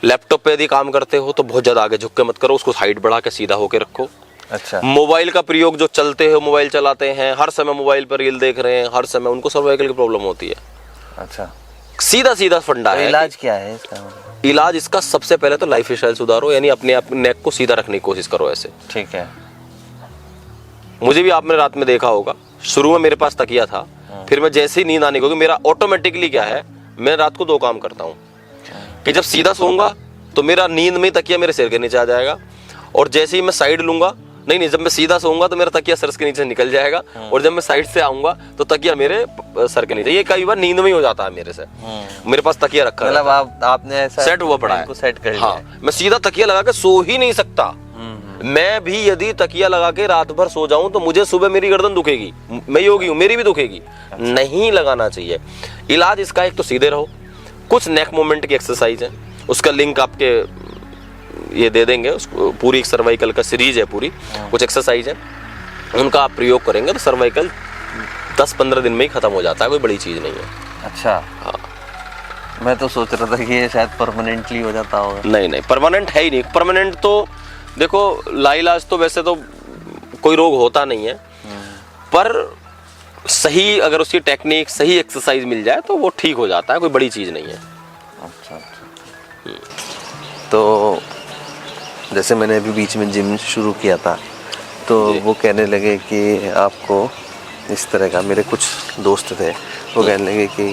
लैपटॉप पे यदि काम करते हो तो बहुत ज्यादा आगे झुक के मत करो, उसको हाइट बढ़ा के सीधा होके रखो। अच्छा, मोबाइल का प्रयोग, जो चलते हो मोबाइल चलाते हैं, हर समय मोबाइल पर रील देख रहे हैं, हर समय उनको सर्वाइकल की प्रॉब्लम होती है। अच्छा, सीधा सीधा फंडा है। इलाज क्या है इसका? इलाज इसका सबसे पहले तो लाइफ स्टाइल सुधारो, यानी अपने आप नेक को सीधा रखने की कोशिश करो। ऐसे ठीक है, मुझे भी आपने रात में देखा होगा, शुरू में मेरे पास तकिया था, फिर मैं जैसे ही नींद आने को, मेरा ऑटोमेटिकली क्या है, मैं रात को 2 काम करता हूँ कि जब सीधा सोऊंगा तो मेरा नींद में तकिया मेरे सिर के नीचे आ जाएगा, और जैसे ही मैं साइड लूंगा, नहीं, जब मैं सीधा सोऊंगा तो मेरा तकिया सर के नीचे निकल जाएगा, और जब मैं साइड से आऊंगा तो तकिया मेरे सर के नीचे। ये कई बार नींद में ही हो जाता है मेरे से। मेरे पास तकिया रखा है, मतलब आपने ऐसा सेट हुआ पड़ा है, सेट कर लिया। हाँ, मैं सीधा तकिया लगा के सो ही नहीं सकता। मैं भी यदि तकिया लगा के रात भर सो जाऊं तो मुझे सुबह मेरी गर्दन दुखेगी, मैं योगी हूं, मेरी भी दुखेगी। नहीं लगाना चाहिए। इलाज इसका, एक तो सीधे रहो, कुछ नेक मूवमेंट की एक्सरसाइज है, उसका लिंक आपके ये दे देंगे, उसको पूरी एक सर्वाइकल का सीरीज है पूरी, कुछ एक्सरसाइज है, उनका आप प्रयोग करेंगे तो सर्वाइकल 10-15 दिन में ही खत्म हो जाता है, कोई बड़ी चीज नहीं है। अच्छा, हाँ, मैं तो सोच रहा था कि ये शायद परमानेंटली हो जाता होगा। नहीं, परमानेंट है ही नहीं। परमानेंट तो देखो, लाइलाज तो वैसे तो कोई रोग होता नहीं है, पर सही अगर उसकी टेक्निक, सही एक्सरसाइज मिल जाए तो वो ठीक हो जाता है, कोई बड़ी चीज नहीं है। अच्छा, तो जैसे मैंने अभी बीच में जिम शुरू किया था, तो वो कहने लगे कि आपको इस तरह का, मेरे कुछ दोस्त थे वो कहने लगे कि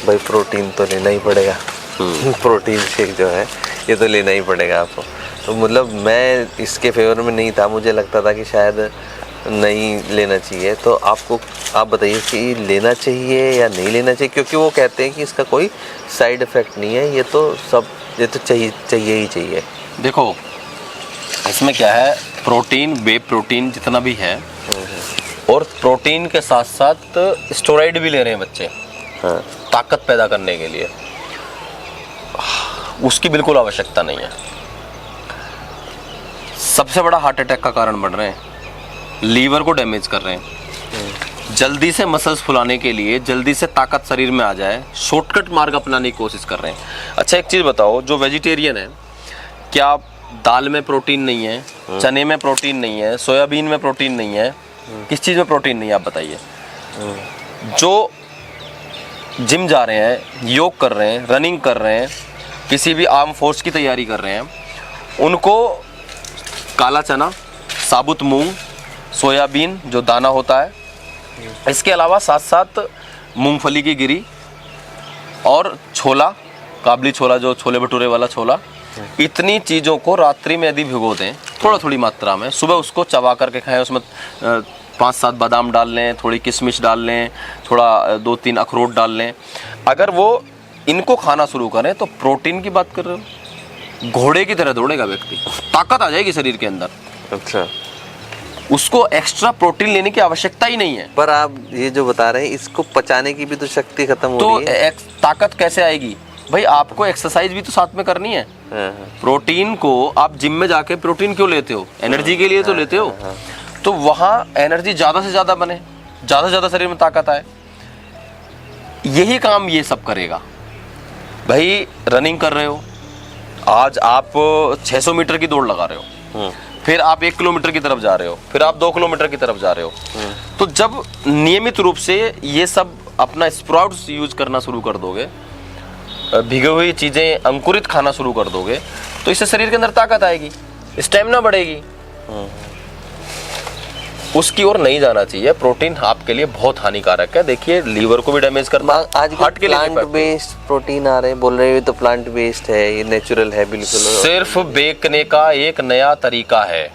भाई प्रोटीन तो लेना ही पड़ेगा, प्रोटीन शेक जो है ये तो लेना ही पड़ेगा आपको। तो मतलब मैं इसके फेवर में नहीं था, मुझे लगता था कि शायद नहीं लेना चाहिए। तो आप बताइए कि लेना चाहिए या नहीं लेना चाहिए, क्योंकि वो कहते हैं कि इसका कोई साइड इफ़ेक्ट नहीं है, ये तो चाहिए ही चाहिए। देखो, इसमें क्या है, प्रोटीन, वे प्रोटीन जितना भी है, और प्रोटीन के साथ साथ स्टेरॉइड भी ले रहे हैं बच्चे, हाँ, ताकत पैदा करने के लिए, उसकी बिल्कुल आवश्यकता नहीं है। सबसे बड़ा हार्ट अटैक का कारण बन रहे हैं, लीवर को डैमेज कर रहे हैं, जल्दी से मसल्स फुलाने के लिए, जल्दी से ताकत शरीर में आ जाए, शॉर्टकट मार्ग अपनाने की कोशिश कर रहे हैं। अच्छा, एक चीज़ बताओ, जो वेजिटेरियन है, क्या दाल में प्रोटीन नहीं है, चने में प्रोटीन नहीं है, सोयाबीन में प्रोटीन नहीं है, किस चीज़ में प्रोटीन नहीं है, आप बताइए। जो जिम जा रहे हैं, योग कर रहे हैं, रनिंग कर रहे हैं, किसी भी आर्म फोर्स की तैयारी कर रहे हैं, उनको काला चना, साबुत मूंग, सोयाबीन जो दाना होता है, इसके अलावा साथ साथ मूंगफली की गिरी और छोला, काबली छोला, जो छोले भटूरे वाला छोला, इतनी चीज़ों को रात्रि में यदि भिगो दें थोड़ी मात्रा में, सुबह उसको चबा करके खाएं, उसमें 5-7 बादाम डाल लें, थोड़ी किशमिश डाल लें, थोड़ा 2-3 अखरोट डाल लें। अगर वो इनको खाना शुरू करें तो प्रोटीन की बात कर रहे हो, घोड़े की तरह दौड़ेगा व्यक्ति, ताकत आ जाएगी शरीर के अंदर। अच्छा, उसको एक्स्ट्रा प्रोटीन लेने की आवश्यकता ही नहीं है। पर आप ये जो बता रहे हैं, इसको पचाने की भी तो शक्ति खत्म हो तो रही है। ताकत कैसे आएगी भाई? आपको एक्सरसाइज भी तो साथ में करनी है। प्रोटीन को आप जिम में जाके प्रोटीन क्यों लेते हो? एनर्जी के लिए तो लेते हो। तो वहां एनर्जी ज्यादा से ज्यादा बने, ज्यादा से ज्यादा शरीर में ताकत आए, यही काम ये सब करेगा। भाई रनिंग कर रहे हो, आज आप 600 मीटर की दौड़ लगा रहे हो, फिर आप 1 किलोमीटर की तरफ जा रहे हो, फिर आप 2 किलोमीटर की तरफ जा रहे हो। तो जब नियमित रूप से ये सब अपना स्प्राउट्स यूज करना शुरू कर दोगे, भीगी हुई चीजें अंकुरित खाना शुरू कर दोगे, तो इससे शरीर के अंदर ताकत आएगी, स्टेमिना बढ़ेगी। उसकी ओर नहीं जाना चाहिए। प्रोटीन आपके लिए बहुत हानिकारक है। देखिए लीवर को भी डैमेज करता है, आज हार्ट के लिए प्लांट बेस्ड प्रोटीन आ रहे हैं, बोल रहे हैं तो प्लांट बेस्ड है, ये नेचुरल है बिल्कुल। सिर्फ बेचने का एक नया तरीका है,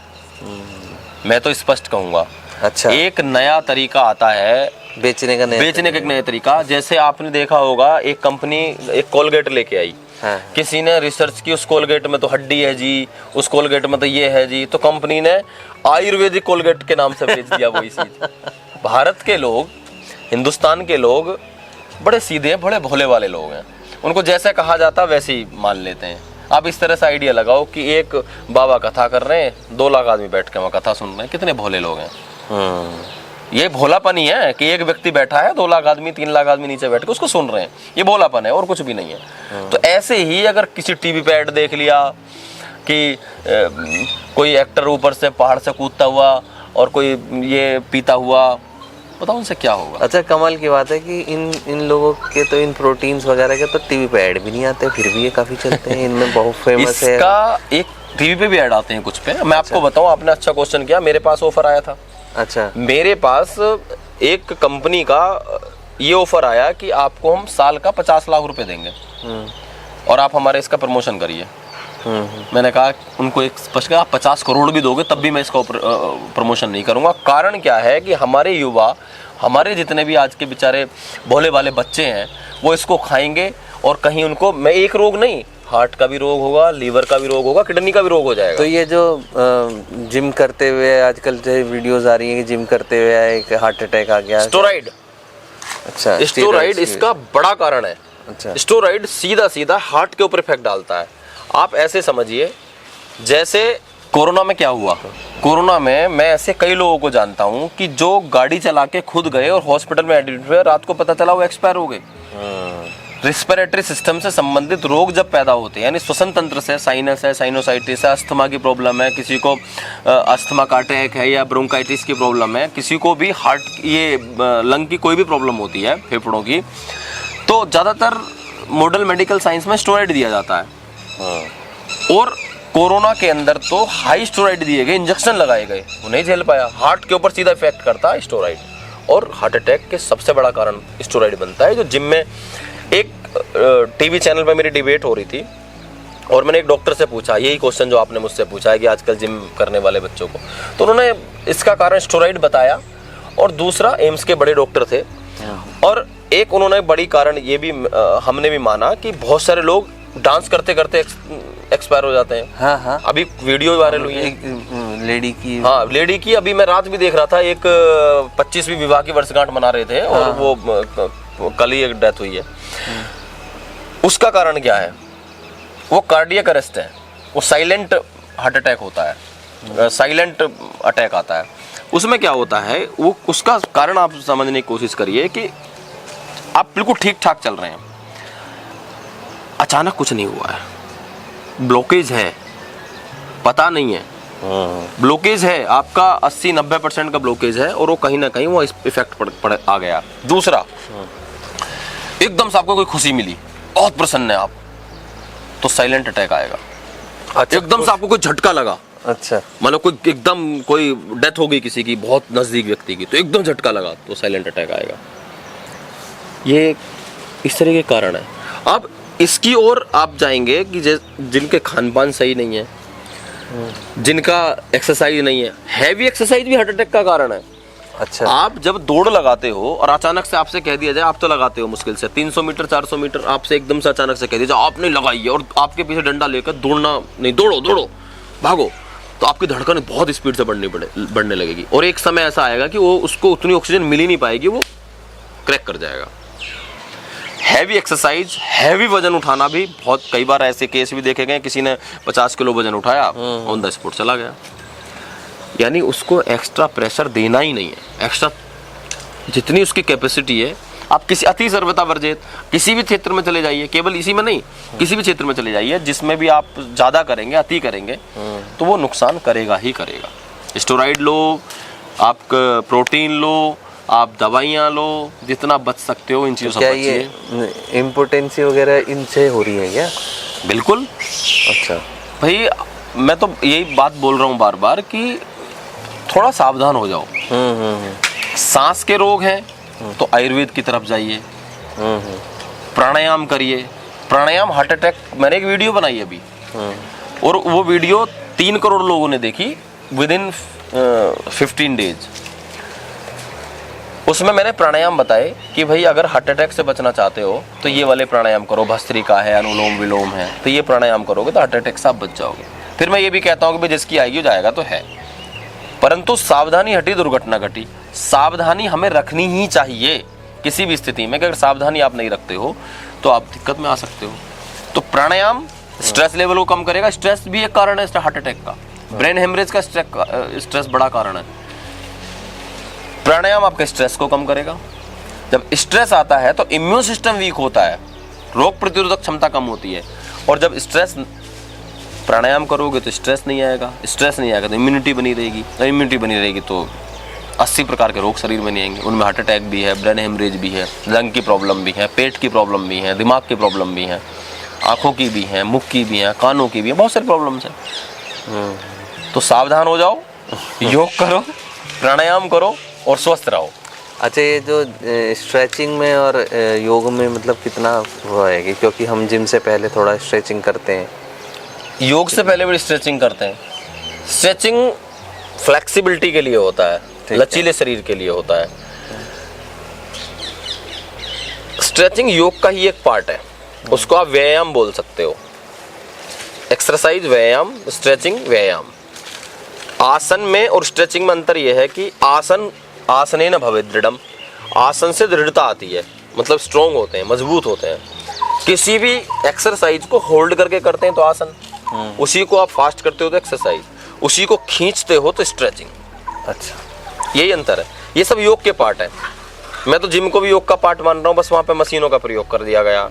मैं तो स्पष्ट कहूंगा। अच्छा, एक नया तरीका आता है बेचने का एक नया तरीका। जैसे आपने देखा होगा, एक कंपनी एक कोलगेट लेके आई, हाँ। किसी ने रिसर्च की, उस कोलगेट में तो हड्डी है जी, उस कोलगेट में तो ये है जी, तो कंपनी ने आयुर्वेदिक कोलगेट के नाम से बेच दिया वही चीज। भारत के लोग, हिंदुस्तान के लोग बड़े सीधे हैं, बड़े भोले वाले लोग हैं। उनको जैसे कहा जाता वैसे ही मान लेते हैं। आप इस तरह से आइडिया लगाओ कि एक बाबा कथा कर रहे हैं, 2 लाख आदमी बैठ के वहाँ कथा सुन रहे हैं, कितने भोले लोग हैं। ये भोलापन ही है कि एक व्यक्ति बैठा है, 2 लाख आदमी 3 लाख आदमी नीचे बैठ के उसको सुन रहे हैं, ये भोलापन है और कुछ भी नहीं है। तो ऐसे ही अगर किसी टीवी पे ऐड देख लिया कि कोई एक्टर ऊपर से पहाड़ से कूदता हुआ और कोई ये पीता हुआ, बताओ उनसे क्या होगा। अच्छा, कमाल की बात है कि इन लोगों के तो इन प्रोटीन्स वगैरह के तो टीवी पे ऐड भी नहीं आते, फिर भी ये काफी चलते हैं, इनमें बहुत फेमस है। इसका एक टीवी पे भी ऐड आते हैं कुछ पे। मैं आपको बताऊं, आपने अच्छा क्वेश्चन किया। मेरे पास ऑफर आया था। अच्छा, मेरे पास एक कंपनी का ये ऑफर आया कि आपको हम साल का 50 लाख रुपए देंगे और आप हमारे इसका प्रमोशन करिए। मैंने कहा उनको एक स्पष्ट कहा, आप 50 करोड़ भी दोगे तब भी मैं इसका प्रमोशन नहीं करूंगा। कारण क्या है कि हमारे युवा, हमारे जितने भी आज के बेचारे भोले वाले बच्चे हैं, वो इसको खाएंगे और कहीं उनको, मैं एक रोग नहीं, हार्ट का भी रोग होगा, लीवर का भी रोग होगा, किडनी का भी रोग हो जाएगा। तो ये जो जिम करते हुए आजकल जो वीडियोस आ रही है कि जिम करते हुए एक हार्ट अटैक आ गया, स्टेरॉइड। अच्छा, स्टेरॉइड इसका बड़ा कारण है। अच्छा, स्टेरॉइड सीधा सीधा हार्ट के ऊपर इफेक्ट डालता है। आप ऐसे समझिए, जैसे कोरोना में क्या हुआ। कोरोना में मैं ऐसे कई लोगों को जानता हूं कि जो गाड़ी चला के खुद गए और हॉस्पिटल में एडमिट हुए, रात को पता चला वो एक्सपायर हो गए। रेस्पिरेटरी सिस्टम से संबंधित रोग जब पैदा होते हैं, यानी श्वसन तंत्र से, साइनस है, साइनोसाइटिस है, अस्थमा की प्रॉब्लम है, किसी को अस्थमा का अटैक है या ब्रोंकाइटिस की प्रॉब्लम है, किसी को भी हार्ट, ये लंग की कोई भी प्रॉब्लम होती है, फेफड़ों की, तो ज़्यादातर मॉडर्न मेडिकल साइंस में स्टेरॉइड दिया जाता है। और कोरोना के अंदर तो हाई स्टेरॉइड दिए गए, इंजेक्शन लगाए गए, वो नहीं झेल पाया। हार्ट के ऊपर सीधा इफेक्ट करता है स्टेरॉइड, और हार्ट अटैक के सबसे बड़ा कारण स्टेरॉइड बनता है। जो जिम में, एक टीवी चैनल पर मेरी डिबेट हो रही थी और मैंने एक डॉक्टर से पूछा यही क्वेश्चन जो आपने मुझसे पूछा है कि आजकल जिम करने वाले बच्चों को, तो उन्होंने इसका कारण स्टेरॉइड बताया। और दूसरा, एम्स के बड़े डॉक्टर थे, और एक उन्होंने बड़ी कारण ये भी हमने भी माना कि बहुत सारे लोग डांस करते करते एक्सपायर हो जाते हैं। हाँ हाँ, अभी वीडियो वायरल हुई है एक लेडी की। हाँ, लेडी की। अभी मैं रात भी देख रहा था, एक 25वीं विवाह की वर्षगांठ मना रहे थे और वो कल ही एक डेथ हुई है। उसका कारण क्या है? वो कार्डियक अरेस्ट है, वो साइलेंट हार्ट अटैक होता है, साइलेंट अटैक आता है। उसमें क्या होता है, वो उसका कारण आप समझने की कोशिश करिए कि आप बिल्कुल ठीक ठाक चल रहे हैं, अचानक कुछ नहीं हुआ है, ब्लॉकेज है, पता नहीं है, ब्लॉकेज है आपका 80-90% का ब्लॉकेज है, और वो कहीं ना कहीं वो इफेक्ट पड़ आ गया। दूसरा, एकदम से आपको कोई खुशी मिली, बहुत प्रसन्न है आप, तो साइलेंट अटैक आएगा। अच्छा, एकदम से आपको कोई झटका लगा, अच्छा, मतलब कोई एकदम कोई डेथ हो गई किसी की, बहुत नजदीक व्यक्ति की, तो एकदम झटका लगा तो साइलेंट अटैक आएगा। ये इस तरह के कारण है। अब इसकी ओर आप जाएंगे कि जिनके खान पान सही नहीं है, जिनका एक्सरसाइज नहीं है, हैवी एक्सरसाइज भी हार्ट अटैक का कारण है। अच्छा, आप जब दौड़ लगाते हो और अचानक से आपसे कह दिया जाए, आप तो लगाते हो मुश्किल से 300 मीटर 400 मीटर, आपसे एकदम से अचानक से कह दिया जाए आपने लगाई है और आपके पीछे डंडा लेकर दौड़ना नहीं, दौड़ो दौड़ो भागो, तो आपकी धड़कन बहुत स्पीड से बढ़ने लगेगी, और एक समय ऐसा आएगा कि वो उसको उतनी ऑक्सीजन मिल ही नहीं पाएगी, वो क्रैक कर जाएगा। हैवी एक्सरसाइज, हैवी वजन उठाना भी, बहुत कई बार ऐसे केस भी देखे गए, किसी ने 50 किलो वजन उठाया, ऑन द स्पॉट चला गया। यानी उसको एक्स्ट्रा प्रेशर देना ही नहीं है, एक्स्ट्रा जितनी उसकी कैपेसिटी है। आप किसी अति सर्वथा वर्जित किसी भी क्षेत्र में चले जाइए, केवल इसी में नहीं, किसी भी क्षेत्र में चले जाइए जिसमें भी आप ज़्यादा करेंगे, अति करेंगे, तो वो नुकसान करेगा ही करेगा। स्टेरॉइड लो, आप प्रोटीन लो, आप दवाइयाँ लो, जितना बच सकते हो इन चीज़ों से क्या बचिए। ये इम्पोर्टेंसी वगैरह इनसे हो रही है क्या? बिल्कुल। अच्छा भाई मैं तो यही बात बोल रहा हूँ बार बार कि थोड़ा सावधान हो जाओ। सांस के रोग हैं तो आयुर्वेद की तरफ जाइए, प्राणायाम करिए। प्राणायाम हार्ट अटैक, मैंने एक वीडियो बनाई अभी और वो वीडियो 3 करोड़ लोगों ने देखी विदिन 15 डेज। उसमें मैंने प्राणायाम बताए कि भाई अगर हार्ट अटैक से बचना चाहते हो तो ये वाले प्राणायाम करो, भस्त्रिका है, अनुलोम विलोम है, तो ये प्राणायाम करोगे तो हार्ट अटैक से आप बच जाओगे। फिर मैं ये भी कहता हूँ कि भाई जिसकी आएगी वो जाएगा तो है, परंतु सावधानी हटी दुर्घटना घटी। सावधानी हमें रखनी ही चाहिए किसी भी स्थिति में, कि अगर सावधानी आप नहीं रखते हो तो आप दिक्कत में आ सकते हो। तो प्राणायाम स्ट्रेस लेवल को कम करेगा। स्ट्रेस भी एक कारण है हार्ट अटैक का, ब्रेन हेमरेज का स्ट्रेस बड़ा कारण है। प्राणायाम आपके स्ट्रेस को कम करेगा। जब स्ट्रेस आता है तो इम्यून सिस्टम वीक होता है, रोग प्रतिरोधक क्षमता कम होती है। और जब स्ट्रेस, प्राणायाम करोगे तो स्ट्रेस नहीं आएगा, स्ट्रेस नहीं आएगा तो इम्यूनिटी बनी रहेगी, और इम्यूनिटी बनी रहेगी तो 80 प्रकार के रोग शरीर में नहीं आएंगे। उनमें हार्ट अटैक भी है, ब्रेन हेमरेज भी है, लंग की प्रॉब्लम भी है, पेट की प्रॉब्लम भी है, दिमाग की प्रॉब्लम भी है, आँखों की भी है, मुख की भी है, कानों की भी है, बहुत सारी प्रॉब्लम्स हैं। तो सावधान हो जाओ, योग करो, प्राणायाम करो और स्वस्थ रहो। अच्छा, ये जो स्ट्रेचिंग में और योग में मतलब कितना वो है कि, क्योंकि हम जिम से पहले थोड़ा स्ट्रेचिंग करते हैं, योग से पहले भी स्ट्रेचिंग करते हैं। स्ट्रेचिंग फ्लेक्सिबिलिटी के लिए होता है, लचीले शरीर के लिए होता है। स्ट्रेचिंग योग का ही एक पार्ट है, उसको आप व्यायाम बोल सकते हो। एक्सरसाइज व्यायाम, स्ट्रेचिंग व्यायाम। आसन में और स्ट्रेचिंग में अंतर यह है कि आसनेन भवेत् दृढ़म्, आसन से दृढ़ता आती है, मतलब स्ट्रोंग होते हैं, मजबूत होते हैं। किसी भी एक्सरसाइज को होल्ड करके करते हैं तो आसन, उसी को आप फास्ट करते हो तो एक्सरसाइज, उसी को खींचते हो तो स्ट्रेचिंग। अच्छा, यही अंतर है। ये सब योग के पार्ट है। मैं तो जिम को भी योग का पार्ट मान रहा हूँ, बस वहाँ पे मशीनों का प्रयोग कर दिया गया।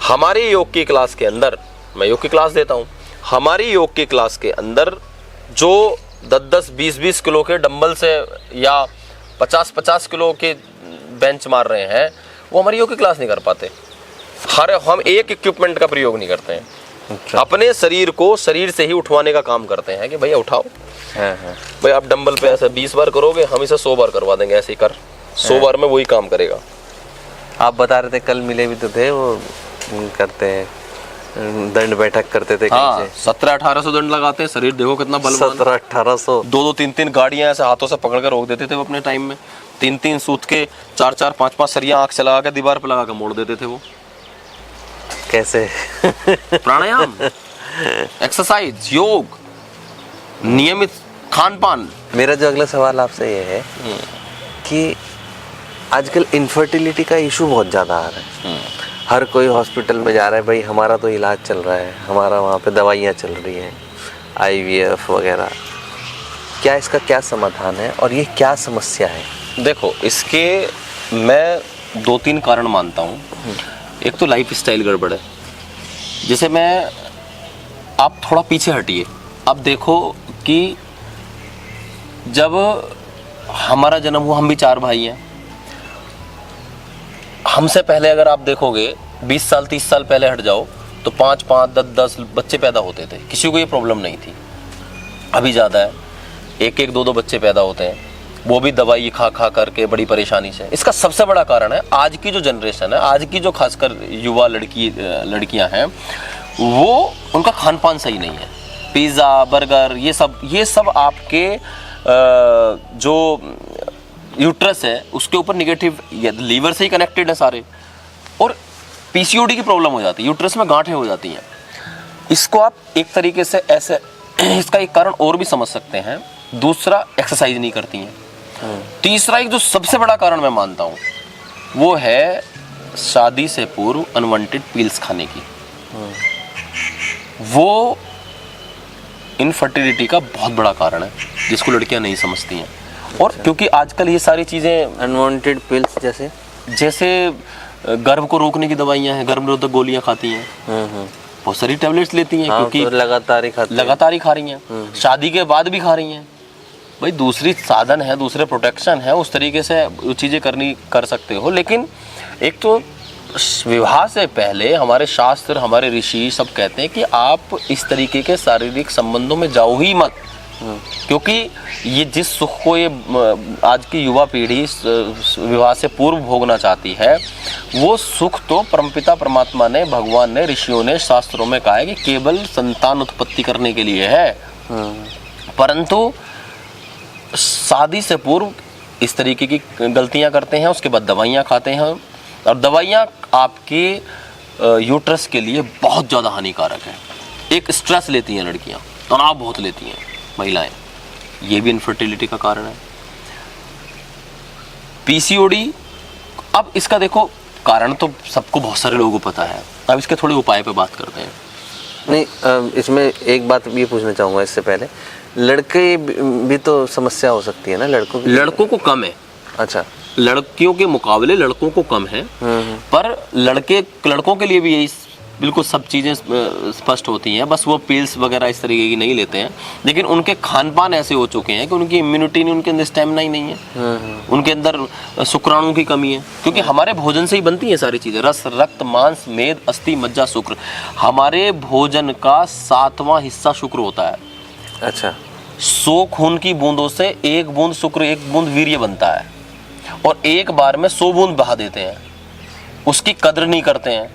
हमारी योग की क्लास के अंदर, मैं योग की क्लास देता हूँ, हमारी योग की क्लास के अंदर जो 10-10, 20-20 किलो के डंबल से या 50-50 किलो के बेंच मार रहे हैं, वो हमारी योग की क्लास नहीं कर पाते। हम एक इक्विपमेंट का प्रयोग नहीं करते हैं। अच्छा। अपने शरीर को शरीर से ही उठवाने का काम करते हैं कि भैया उठाओ, भाई आप डंबल पे ऐसे 20 बार करोगे, हम इसे 100 बार करवा देंगे, ऐसे ही कर, 100 बार में वही काम करेगा। आप बता रहे थे, कल मिले भी तो थे, वो करते हैं, दंड बैठक करते थे। हाँ, 1700-1800 दंड लगाते हैं। शरीर देखो कितना बलवान। 1700-1800, 2-2, 3-3 गाड़ियां ऐसे हाथों से पकड़ कर रोक देते थे वो अपने टाइम में। 3-3 सूत के 4-4, 5-5 सरिया आंख से लगा के दीवार पे लगा के मोड़ देते थे वो। कैसे? प्राणायाम, एक्सरसाइज, योग, नियमित खान पान। मेरा जो अगला सवाल आपसे ये है कि आजकल इनफर्टिलिटी का इशू बहुत ज़्यादा आ रहा है। हर कोई हॉस्पिटल में जा रहा है, भाई हमारा तो इलाज चल रहा है, हमारा वहाँ पे दवाइयाँ चल रही हैं, IVF वगैरह। क्या इसका क्या समाधान है और ये क्या समस्या है? देखो, इसके मैं 2-3 कारण मानता हूँ। एक तो लाइफ स्टाइल गड़बड़ है। जैसे आप थोड़ा पीछे हटिए, आप देखो कि जब हमारा जन्म हुआ, हम भी 4 भाई हैं। हमसे पहले अगर आप देखोगे 20 साल 30 साल पहले हट जाओ तो 5-5, 10-10 बच्चे पैदा होते थे, किसी को ये प्रॉब्लम नहीं थी। अभी ज़्यादा है, 1-1, 2-2 बच्चे पैदा होते हैं, वो भी दवाई खा खा करके बड़ी परेशानी से। इसका सबसे बड़ा कारण है आज की जो जनरेशन है, आज की जो खासकर युवा लड़कियां हैं, वो उनका खान पान सही नहीं है। पिज़्ज़ा, बर्गर, ये सब आपके जो यूट्रस है उसके ऊपर निगेटिव, लीवर से ही कनेक्टेड है सारे, और PCOD की प्रॉब्लम हो जाती है, यूट्रस में गांठें हो जाती हैं। इसको आप एक तरीके से ऐसे, इसका एक कारण और भी समझ सकते हैं। दूसरा, एक्सरसाइज नहीं करती हैं। तीसरा, एक जो सबसे बड़ा कारण मैं मानता हूँ वो है शादी से पूर्व अनवांटेड पिल्स खाने की। वो इनफर्टिलिटी का बहुत बड़ा कारण है जिसको लड़कियां नहीं समझती हैं। और क्योंकि आजकल ये सारी चीज़ें, अनवांटेड पिल्स जैसे गर्भ को रोकने की दवाइयाँ हैं, गर्भ निरोधक गोलियाँ खाती हैं, बहुत सारी टैबलेट्स लेती हैं, हाँ, क्योंकि तो लगातार ही खा रही हैं। शादी के बाद भी खा रही हैं। भाई दूसरी साधन है, दूसरे प्रोटेक्शन है, उस तरीके से चीज़ें कर सकते हो। लेकिन एक तो विवाह से पहले हमारे शास्त्र, हमारे ऋषि सब कहते हैं कि आप इस तरीके के शारीरिक संबंधों में जाओ ही मत, क्योंकि ये जिस सुख को ये आज की युवा पीढ़ी विवाह से पूर्व भोगना चाहती है, वो सुख तो परमपिता परमात्मा ने, भगवान ने, ऋषियों ने, शास्त्रों में कहा है कि केवल संतान उत्पत्ति करने के लिए है। परंतु शादी से पूर्व इस तरीके की गलतियां करते हैं, उसके बाद दवाइयां खाते हैं, और दवाइयां आपके यूट्रस के लिए बहुत ज़्यादा हानिकारक है। एक स्ट्रेस लेती हैं लड़कियां, तनाव बहुत लेती हैं महिलाएं, ये भी इनफर्टिलिटी का कारण है। पीसीओडी, अब इसका देखो कारण तो सबको, बहुत सारे लोगों को पता है, अब इसके थोड़े उपाय पे बात करते हैं। नहीं, इसमें एक बात ये पूछना चाहूँगा इससे पहले, लड़के भी तो समस्या हो सकती है ना? लड़कों को कम है। अच्छा, लड़कियों के मुकाबले लड़कों को कम है, पर लड़कों के लिए भी यही बिल्कुल सब चीज़ें स्पष्ट होती हैं, बस वो पिल्स वगैरह इस तरीके की नहीं लेते हैं। लेकिन उनके खान पान ऐसे हो चुके हैं कि उनकी इम्यूनिटी नहीं, उनके अंदर स्टेमिना ही नहीं है, उनके अंदर शुक्राणु की कमी है, क्योंकि हमारे भोजन से ही बनती हैं सारी चीज़ें। रस, रक्त, मांस, मेद, अस्थि, मज्जा, शुक्र, हमारे भोजन का 7वां हिस्सा शुक्र होता है। अच्छा, 100 खून की बूंदों से 1 बूंद शुक्र, 1 बूंद वीर्य बनता है, और एक बार में 100 बूंद बहा देते हैं, उसकी कद्र नहीं करते हैं।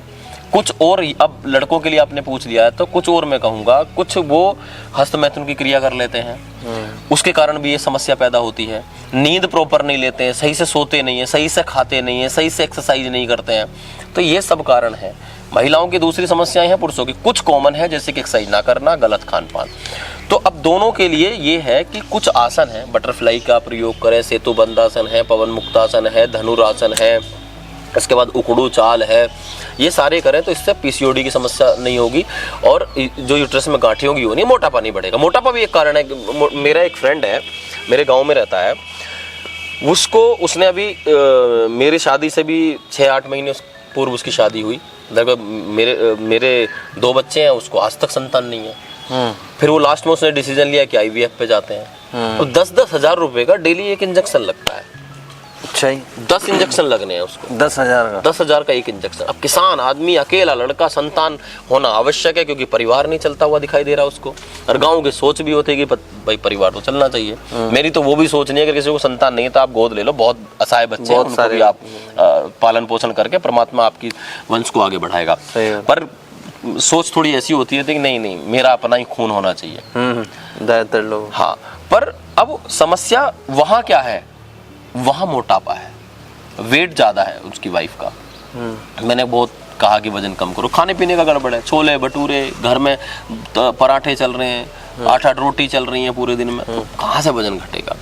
कुछ और, अब लड़कों के लिए आपने पूछ लिया है तो कुछ और मैं कहूँगा, कुछ वो हस्तमैथुन की क्रिया कर लेते हैं, उसके कारण भी ये समस्या पैदा होती है। नींद प्रॉपर नहीं लेते हैं, सही से सोते नहीं है, सही से खाते नहीं है, सही से एक्सरसाइज नहीं करते हैं, तो ये सब कारण है। महिलाओं की दूसरी समस्याएं हैं, पुरुषों की कुछ कॉमन है, जैसे कि एक्सरसाइज ना करना, गलत खान पान। तो अब दोनों के लिए ये है कि कुछ आसन है, बटरफ्लाई का प्रयोग करें, सेतु बंदासन है, पवन मुक्तासन है, धनुरासन है, इसके बाद उकड़ू चाल है, ये सारे करें तो इससे पीसीओडी की समस्या नहीं होगी, और जो यूट्रस में गांठें होगी वो नहीं, मोटापा नहीं बढ़ेगा। मोटापा भी एक कारण है। मेरा एक फ्रेंड है, मेरे गांव में रहता है, उसने अभी मेरी शादी से भी 6-8 महीने पूर्व उसकी शादी हुई। लगभग मेरे 2 बच्चे हैं, उसको आज तक संतान नहीं है। फिर वो लास्ट में उसने डिसीजन लिया कि IVF पे जाते हैं, तो 10-10 हज़ार रुपये का डेली एक इंजेक्शन लगता है। अच्छा ही 10 इंजेक्शन लगने हैं उसको, 10,000 का एक इंजेक्शन। अब किसान आदमी, अकेला लड़का, संतान होना आवश्यक है, क्योंकि परिवार नहीं चलता हुआ दिखाई दे रहा उसको। और गांव की सोच भी होती है कि भाई परिवार तो चलना चाहिए। मेरी तो वो भी सोच नहीं है कि किसी को संतान नहीं है तो आप गोद ले लो, बहुत असहाय बच्चे हैं, उनको भी आप पालन पोषण करके परमात्मा आपकी वंश को आगे बढ़ाएगा। पर सोच थोड़ी ऐसी होती है कि नहीं, मेरा अपना ही खून होना चाहिए, ज्यादातर लोग। हाँ, पर अब समस्या वहाँ क्या है, वहाँ मोटापा है, वेट ज़्यादा है उसकी वाइफ का। मैंने बहुत कहा कि वजन कम करो, खाने पीने का गड़बड़ है, छोले भटूरे, घर में पराठे चल रहे हैं, 8-8 रोटी चल रही हैं पूरे दिन में, तो कहाँ से वजन घटेगा।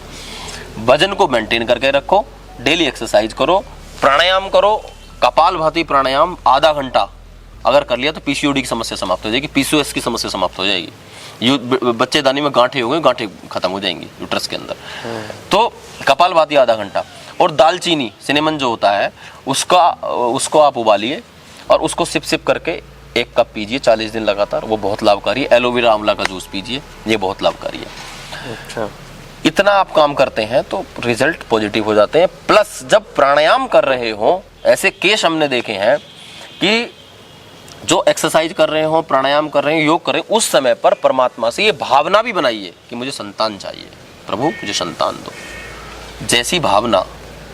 वजन को मेंटेन करके रखो, डेली एक्सरसाइज करो, प्राणायाम करो, कपालभाति प्राणायाम आधा घंटा अगर कर लिया तो पीसीओडी की समस्या समाप्त हो जाएगी, पीसीओएस की समस्या समाप्त हो जाएगी। बच्चेदानी में गांठें हो गई, गांठें खत्म हो जाएंगी यूट्रस के अंदर। तो कपालभाति आधा घंटा, और दालचीनी, सिनेमन जो होता है उसको आप उबालिए और उसको सिप करके 1 कप पीजिए 40 दिन लगातार, वो बहुत लाभकारी है। एलोवेरा आंवला का जूस पीजिए, ये बहुत लाभकारी है। अच्छा, इतना आप काम करते हैं तो रिजल्ट पॉजिटिव हो जाते हैं। प्लस जब प्राणायाम कर रहे हो, ऐसे केस हमने देखे हैं कि जो एक्सरसाइज कर रहे हो, प्राणायाम कर रहे हैं, योग कर रहे हैं, उस समय पर परमात्मा से ये भावना भी बनाइए कि मुझे संतान चाहिए, प्रभु मुझे संतान दो। जैसी भावना,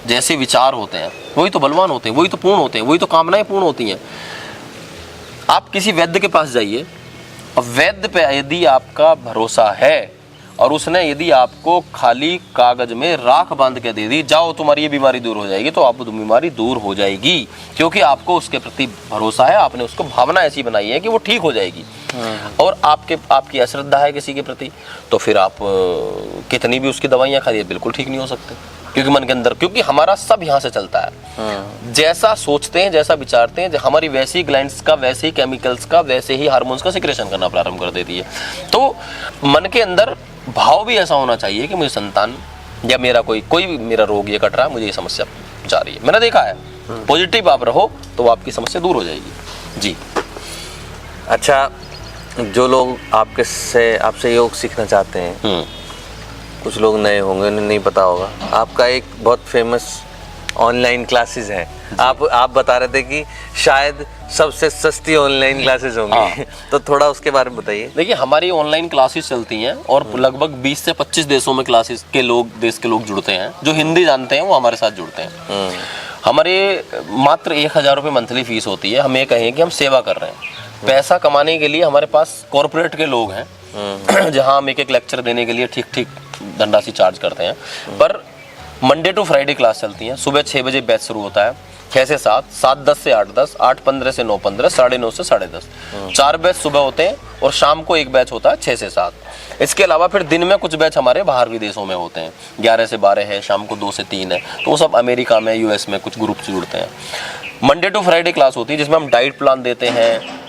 जैसे विचार होते हैं वही तो बलवान होते हैं, वही तो पूर्ण होते हैं, वही तो कामनाएं पूर्ण होती हैं। आप किसी वैद्य के पास जाइए, और वैद्य पे यदि आपका भरोसा है और उसने यदि आपको खाली कागज में राख बांध के दे दी, जाओ तुम्हारी ये बीमारी दूर हो जाएगी, तो आपको बीमारी दूर हो जाएगी, क्योंकि आपको उसके प्रति भरोसा है, आपने उसको भावना ऐसी बनाई है कि वो ठीक हो जाएगी। और आपकी अश्रद्धा है किसी के प्रति, तो फिर आप कितनी भी उसकी दवाइयाँ खाइए, बिल्कुल ठीक नहीं हो सकते, क्योंकि मन के अंदर, क्योंकि हमारा सब यहाँ से चलता है। जैसा सोचते हैं, जैसा विचारते हैं, हमारी वैसी ग्लैंड्स का, वैसे ही केमिकल्स का, वैसे ही हार्मोन्स का सिक्रेशन करना प्रारंभ कर देती है। तो मन के अंदर भाव भी ऐसा होना चाहिए कि मुझे संतान, या मेरा कोई भी मेरा रोग ये कट रहा है, मुझे ये समस्या जा रही है। मैंने देखा है, पॉजिटिव आप रहो तो आपकी समस्या दूर हो जाएगी। जी, अच्छा, जो लोग आपसे योग सीखना चाहते हैं, कुछ लोग नए होंगे, उन्हें नहीं पता होगा, आपका एक बहुत फेमस ऑनलाइन क्लासेस है। आप बता रहे थे कि शायद सबसे सस्ती ऑनलाइन क्लासेस होंगी। तो थोड़ा उसके बारे में बताइए। देखिए, हमारी ऑनलाइन क्लासेस चलती हैं और लगभग 20 से 25 देशों में देश के लोग जुड़ते हैं। जो हिंदी जानते हैं वो हमारे साथ जुड़ते हैं। हमारे मात्र 1000 रुपये मंथली फीस होती है। हम ये कहें कि हम सेवा कर रहे हैं। पैसा कमाने के लिए हमारे पास कॉरपोरेट के लोग हैं जहां हम एक लेक्चर देने के लिए ठीक धनराशि चार्ज करते हैं। पर मंडे टू फ्राइडे क्लास चलती है। सुबह 6 बजे बैच शुरू होता है, 6 से 7, 7:10 से 8:10, 8:15 से 9:15, 9:30 से 10:30। 4 बैच सुबह होते हैं और शाम को एक बैच होता है 6 से 7। इसके अलावा फिर दिन में कुछ बैच हमारे बाहर विदेशों में होते हैं, 11 से 12 है, शाम को 2 से 3 है। तो वो सब अमेरिका में, यूएस में कुछ ग्रुप से जुड़ते हैं। मंडे टू फ्राइडे क्लास होती है जिसमें हम डाइट प्लान देते हैं,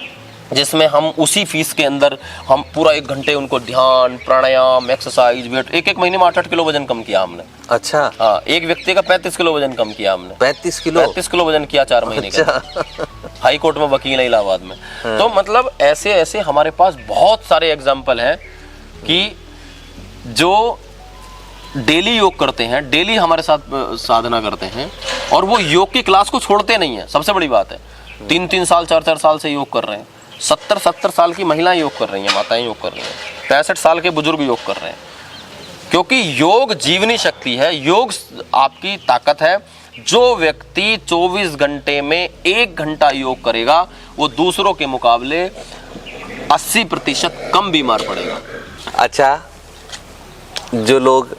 जिसमें हम उसी फीस के अंदर हम पूरा 1 घंटे उनको ध्यान, प्राणायाम, एक्सरसाइज, वेट, एक महीने में 8-8 किलो वजन कम किया हमने। अच्छा। हाँ, एक व्यक्ति का 35 किलो वजन कम किया हमने। 35 किलो वजन किया 4 महीने का। हाई कोर्ट में वकील है इलाहाबाद में। तो मतलब ऐसे हमारे पास बहुत सारे एग्जाम्पल हैं कि जो डेली योग करते हैं, डेली हमारे साथ साधना करते हैं और वो योग की क्लास को छोड़ते नहीं है। सबसे बड़ी बात है, 3-3 साल 4-4 साल से योग कर रहे हैं। 70-70 साल की महिलाएं योग कर रही हैं, माताएं योग कर रही हैं, 65 साल के बुजुर्ग योग कर रहे हैं। क्योंकि योग जीवनी शक्ति है, योग आपकी ताकत है। जो व्यक्ति 24 घंटे में 1 घंटा योग करेगा वो दूसरों के मुकाबले 80% कम बीमार पड़ेगा। अच्छा, जो लोग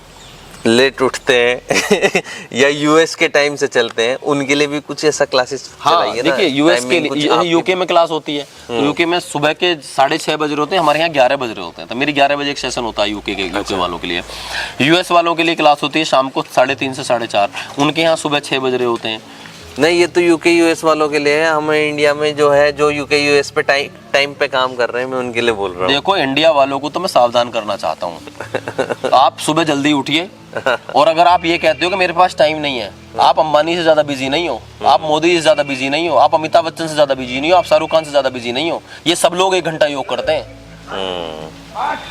लेट उठते हैं या यूएस के टाइम से चलते हैं, उनके लिए भी कुछ ऐसा क्लासेस चलाइए ना। देखिए, यूएस के लिए यूके में क्लास होती है। यूके में सुबह के 6:30 बज रहे होते हैं, हमारे यहाँ 11 बज रहे होते हैं। तो मेरी 11 बजे एक सेशन होता है यूके वालों के लिए। यूएस वालों के लिए क्लास होती है शाम को 3:30 से 4:30। उनके यहाँ सुबह 6 बज रहे होते हैं। नहीं, ये तो यूके यूएस वालों के लिए है। हमें इंडिया में जो है, जो यूके यूएस पे टाइम पे काम कर रहे हैं, मैं उनके लिए बोल रहा हूँ। देखो, इंडिया वालों को तो मैं सावधान करना चाहता हूँ। आप सुबह जल्दी उठिए और अगर आप ये कहते हो कि मेरे पास टाइम नहीं है, आप अंबानी से ज्यादा बिजी नहीं हो, आप मोदी से ज्यादा बिजी नहीं हो, आप अमिताभ बच्चन से ज्यादा बिजी नहीं हो, आप शाहरुख खान से ज्यादा बिजी नहीं हो। ये सब लोग 1 घंटा योग करते हैं।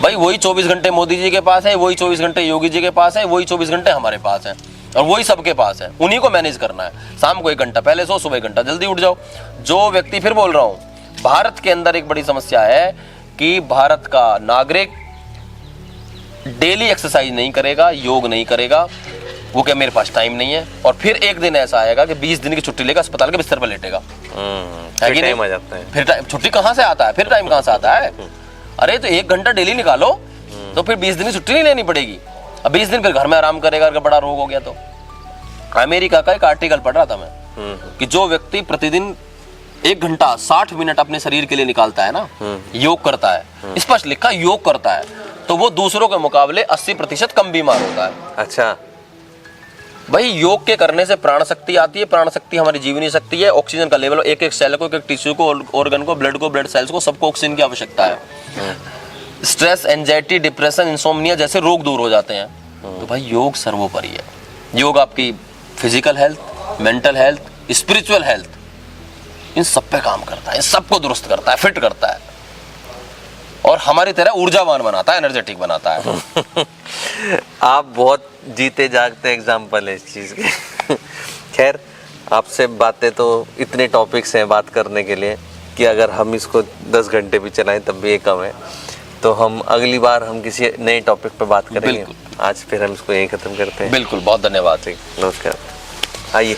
भाई वही 24 घंटे मोदी जी के पास है, वही 24 घंटे योगी जी के पास है, वही 24 घंटे हमारे पास है और वही सबके पास है। उन्हीं को मैनेज करना है। शाम को 1 घंटा पहले सो, सुबह 1 घंटा जल्दी उठ जाओ। जो व्यक्ति, फिर बोल रहा हूँ, भारत के अंदर एक बड़ी समस्या है कि भारत का नागरिक डेली एक्सरसाइज नहीं करेगा, योग नहीं करेगा। वो क्या, मेरे पास टाइम नहीं है। और फिर एक दिन ऐसा आएगा कि 20 दिन की छुट्टी लेगा, अस्पताल के बिस्तर पर लेटेगा। फिर टाइम आ जाता है। फिर छुट्टी कहाँ से आता है, फिर टाइम कहाँ से आता है? अरे तो 1 घंटा डेली निकालो तो फिर 20 दिन की छुट्टी नहीं लेनी पड़ेगी। अब 20 दिन फिर घर में आराम करेगा अगर बड़ा रोग हो गया तो। अमेरिका का एक आर्टिकल पढ़ रहा था मैं कि जो व्यक्ति प्रतिदिन 1 घंटा 60 मिनट अपने शरीर के लिए निकालता है ना, योग करता है, स्पष्ट लिखा योग करता है, तो वो दूसरों के मुकाबले 80% कम बीमार होता है। अच्छा भाई, योग के करने से प्राण शक्ति आती है। प्राण शक्ति हमारी जीवनी शक्ति है। ऑक्सीजन का लेवल, एक सेल को, एक टिश्यू को, ऑर्गन को, ब्लड सेल्स को, सबको ऑक्सीजन की आवश्यकता है। स्ट्रेस, एंजाइटी, डिप्रेशन, इंसोम्निया जैसे रोग दूर हो जाते हैं। तो भाई योग सर्वोपरि है। योग आपकी physical health, mental health, spiritual health, इन सब पे काम करता है, इन सबको दुरुस्त करता है, फिट करता है और हमारी तरह ऊर्जावान बनाता है, एनर्जेटिक बनाता है। आप बहुत जीते जागते एग्जाम्पल है इस चीज़ के। खैर, आपसे बातें तो इतने टॉपिक्स हैं बात करने के लिए कि अगर हम इसको 10 घंटे भी चलाएं तब भी ये कम है। तो हम अगली बार हम किसी नए टॉपिक पे बात करेंगे। आज फिर हम इसको यहीं ख़त्म करते हैं। बिल्कुल, बहुत धन्यवाद। नमस्कार, आइए।